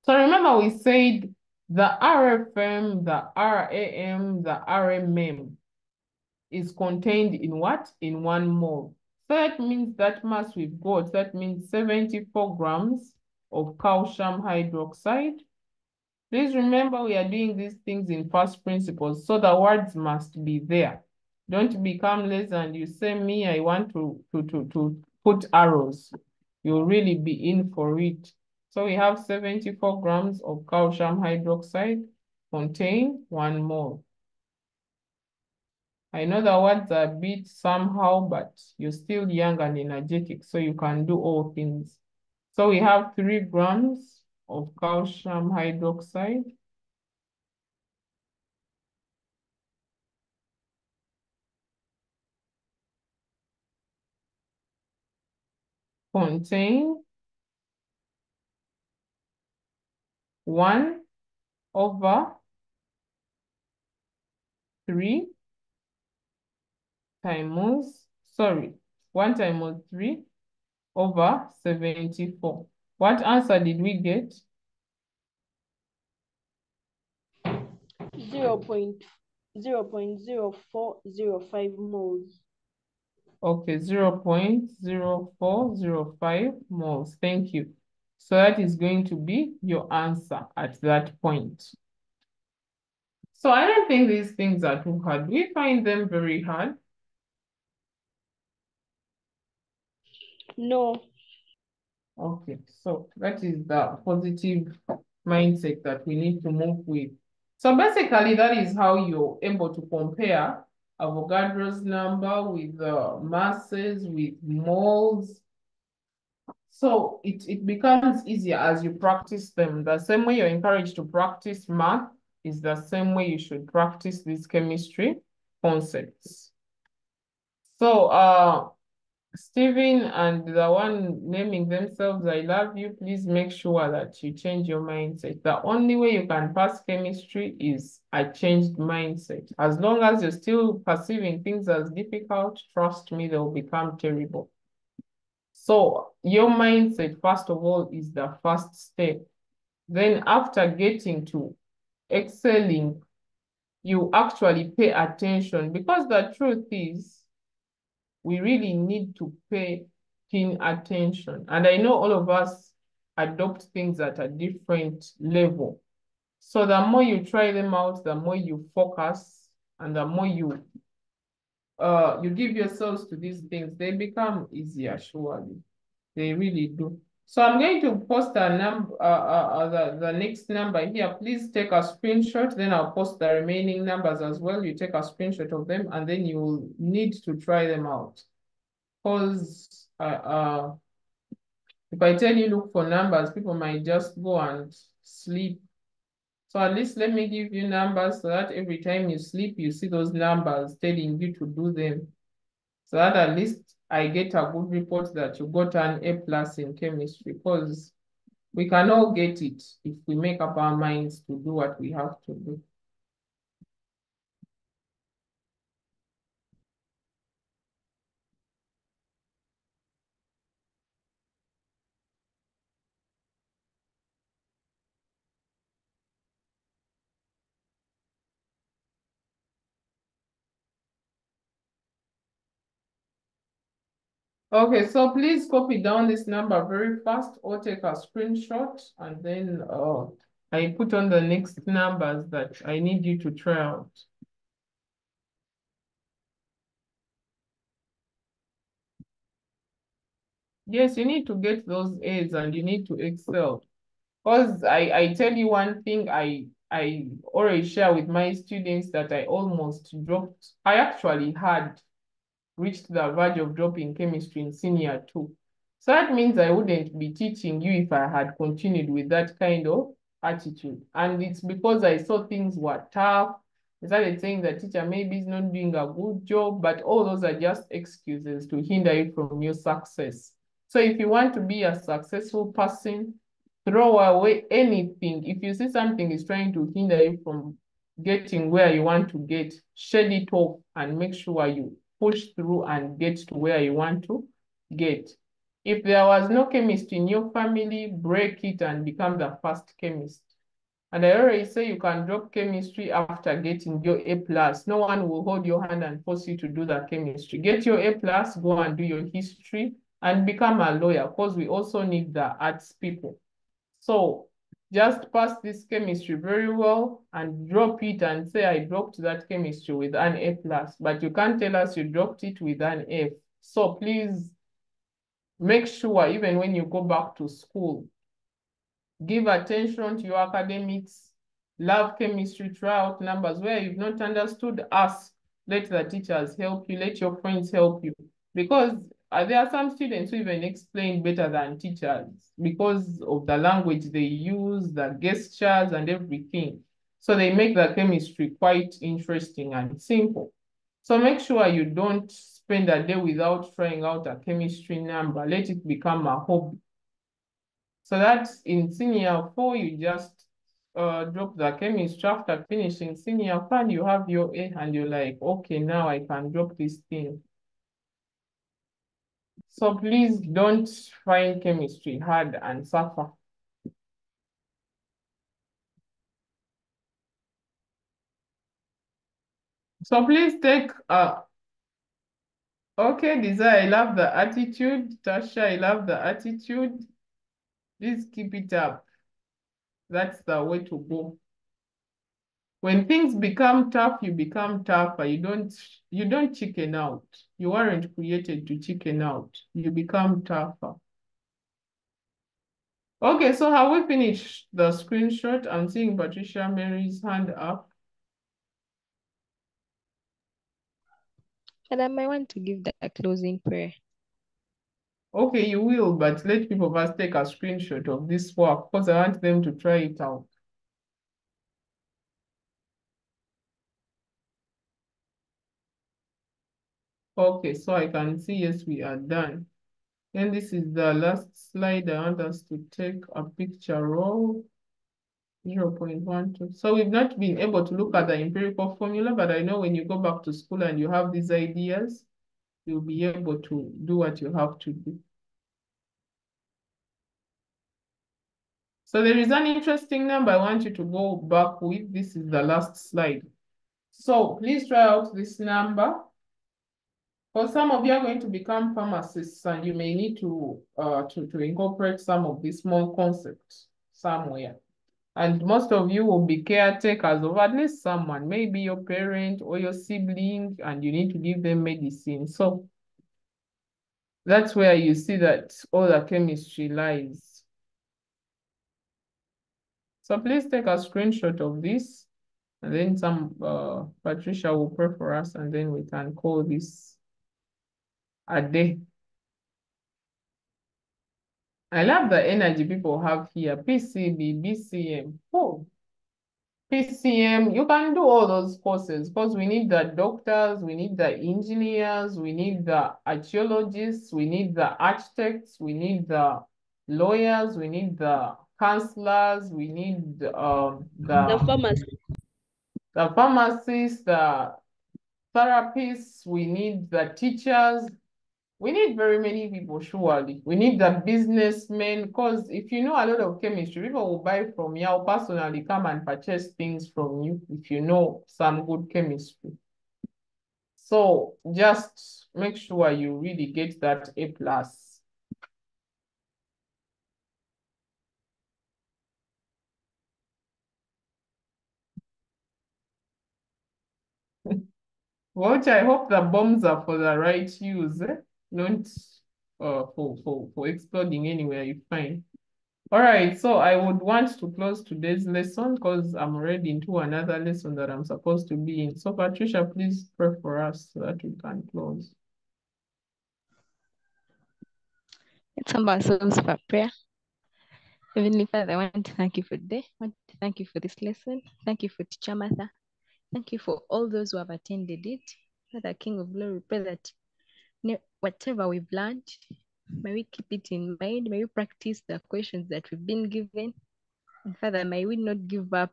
Speaker 1: So remember we said the RFM, the RAM, the RMM is contained in what? In 1 mole. So that means that mass we've got, that means 74 grams of calcium hydroxide. Please remember we are doing these things in first principles, so the words must be there. Don't become lazy and you say, me, I want to put arrows. You'll really be in for it. So we have 74 grams of calcium hydroxide contain 1 mole. I know the words are a bit somehow, but you're still young and energetic, so you can do all things. So we have 3 grams of calcium hydroxide contain 1/3 times, sorry, 1 times 3 over 74. What answer did we get?
Speaker 13: 0.0405 moles.
Speaker 1: Okay, 0.0405 moles. Thank you. So that is going to be your answer at that point. So I don't think these things are too hard. We find them very hard.
Speaker 13: No.
Speaker 1: Okay, so that is the positive mindset that we need to move with. So basically, that is how you're able to compare Avogadro's number with masses, with moles. So it becomes easier as you practice them. The same way you're encouraged to practice math is the same way you should practice these chemistry concepts. So Stephen and the one naming themselves, I love you, please make sure that you change your mindset. The only way you can pass chemistry is a changed mindset. As long as you're still perceiving things as difficult, trust me, they'll become terrible. So your mindset, first of all, is the first step. Then after getting to excelling, you actually pay attention, because the truth is, we really need to pay keen attention. And I know all of us adopt things at a different level. So the more you try them out, the more you focus, and the more you give yourselves to these things, they become easier, surely. They really do. So I'm going to post a number, the next number here. Please take a screenshot. Then I'll post the remaining numbers as well. You take a screenshot of them, and then you will need to try them out. Because If I tell you look for numbers, people might just go and sleep. So at least let me give you numbers so that every time you sleep, you see those numbers telling you to do them. So that at least I get a good report that you got an A+ in chemistry, because we can all get it if we make up our minds to do what we have to do. Okay, so please copy down this number very fast or take a screenshot, and then I put on the next numbers that I need you to try out. Yes, you need to get those A's and you need to excel. Because I tell you one thing, I always share with my students that I almost dropped. I actually had reached the verge of dropping chemistry in senior 2. So that means I wouldn't be teaching you if I had continued with that kind of attitude. And it's because I saw things were tough. I started saying the teacher maybe is not doing a good job, but all those are just excuses to hinder you from your success. So if you want to be a successful person, throw away anything. If you see something is trying to hinder you from getting where you want to get, shed it off and make sure you push through and get to where you want to get. If there was no chemist in your family, break it and become the first chemist. And I already say you can drop chemistry after getting your A+. No one will hold your hand and force you to do the chemistry. Get your A+, go and do your history and become a lawyer, because we also need the arts people. So just pass this chemistry very well and drop it and say, I dropped that chemistry with an A+, but you can't tell us you dropped it with an F. So please make sure, even when you go back to school, give attention to your academics, love chemistry, try out numbers. Where you've not understood, ask. Let the teachers help you, let your friends help you. Because there are some students who even explain better than teachers because of the language they use, the gestures and everything. So they make the chemistry quite interesting and simple. So make sure you don't spend a day without trying out a chemistry number. Let it become a hobby. So that's in senior 4, you just drop the chemistry. After finishing senior 5, you have your A and you're like, okay, now I can drop this thing. So please don't find chemistry hard and suffer. So please take, okay, Desire, I love the attitude. Tasha, I love the attitude. Please keep it up. That's the way to go. When things become tough, you become tougher. You don't chicken out. You weren't created to chicken out. You become tougher. Okay, so have we finished the screenshot? I'm seeing Patricia Mary's hand up.
Speaker 18: Madam, I want to give the closing prayer.
Speaker 1: Okay, you will, but let people first take a screenshot of this work because I want them to try it out. Okay, so I can see, yes, we are done. And this is the last slide. I want us to take a picture of 0.12. So we've not been able to look at the empirical formula, but I know when you go back to school and you have these ideas, you'll be able to do what you have to do. So there is an interesting number I want you to go back with. This is the last slide. So please try out this number. For some of you are going to become pharmacists and you may need to incorporate some of these small concepts somewhere. And most of you will be caretakers of at least someone, maybe your parent or your sibling, and you need to give them medicine. So that's where you see that all the chemistry lies. So please take a screenshot of this, and then Patricia will pray for us, and then we can call this a day. I love the energy people have here. PCB, BCM. Oh, PCM, you can do all those courses because we need the doctors, we need the engineers, we need the archaeologists, we need the architects, we need the lawyers, we need the counselors, we need
Speaker 13: The
Speaker 1: the pharmacists, the therapists, we need the teachers. We need very many people, surely. We need the businessmen, because if you know a lot of chemistry, people will buy from you, or personally come and purchase things from you if you know some good chemistry. So just make sure you really get that A+. Watch, I hope the bombs are for the right use, not for exploding anywhere you find. All right, so I would want to close today's lesson because I'm already into another lesson that I'm supposed to be in. So Patricia, please pray for us so that we can close.
Speaker 18: Let's humble ourselves for prayer. Heavenly Father, I want to thank you for today. I want to thank you for this lesson. Thank you for Teacher Martha. Thank you for all those who have attended it. Father, King of Glory, we pray that whatever we've learned, may we keep it in mind. May we practice the questions that we've been given. And Father, may we not give up.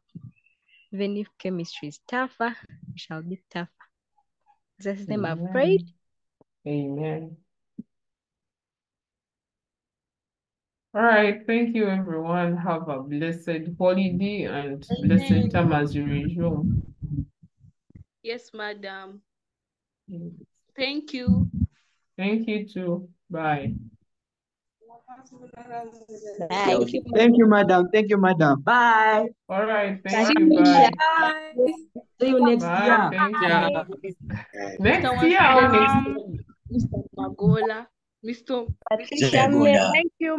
Speaker 18: Even if chemistry is tougher, we shall be tougher. In Jesus' name I've prayed.
Speaker 1: Amen. All right, thank you everyone. Have a blessed holiday and blessed time as you resume.
Speaker 19: Yes, madam.
Speaker 1: Yes.
Speaker 19: Thank you.
Speaker 1: Thank you too. Bye.
Speaker 2: Thank you.
Speaker 20: Thank you, madam. Thank you, madam. Bye.
Speaker 1: All right, thank you. Bye.
Speaker 20: See you next
Speaker 1: Bye.
Speaker 20: year.
Speaker 1: Thank
Speaker 20: Yeah.
Speaker 1: you.
Speaker 19: Mr.
Speaker 1: Next year or next
Speaker 19: Mr. Magola, Mr.
Speaker 17: Patricia, thank you,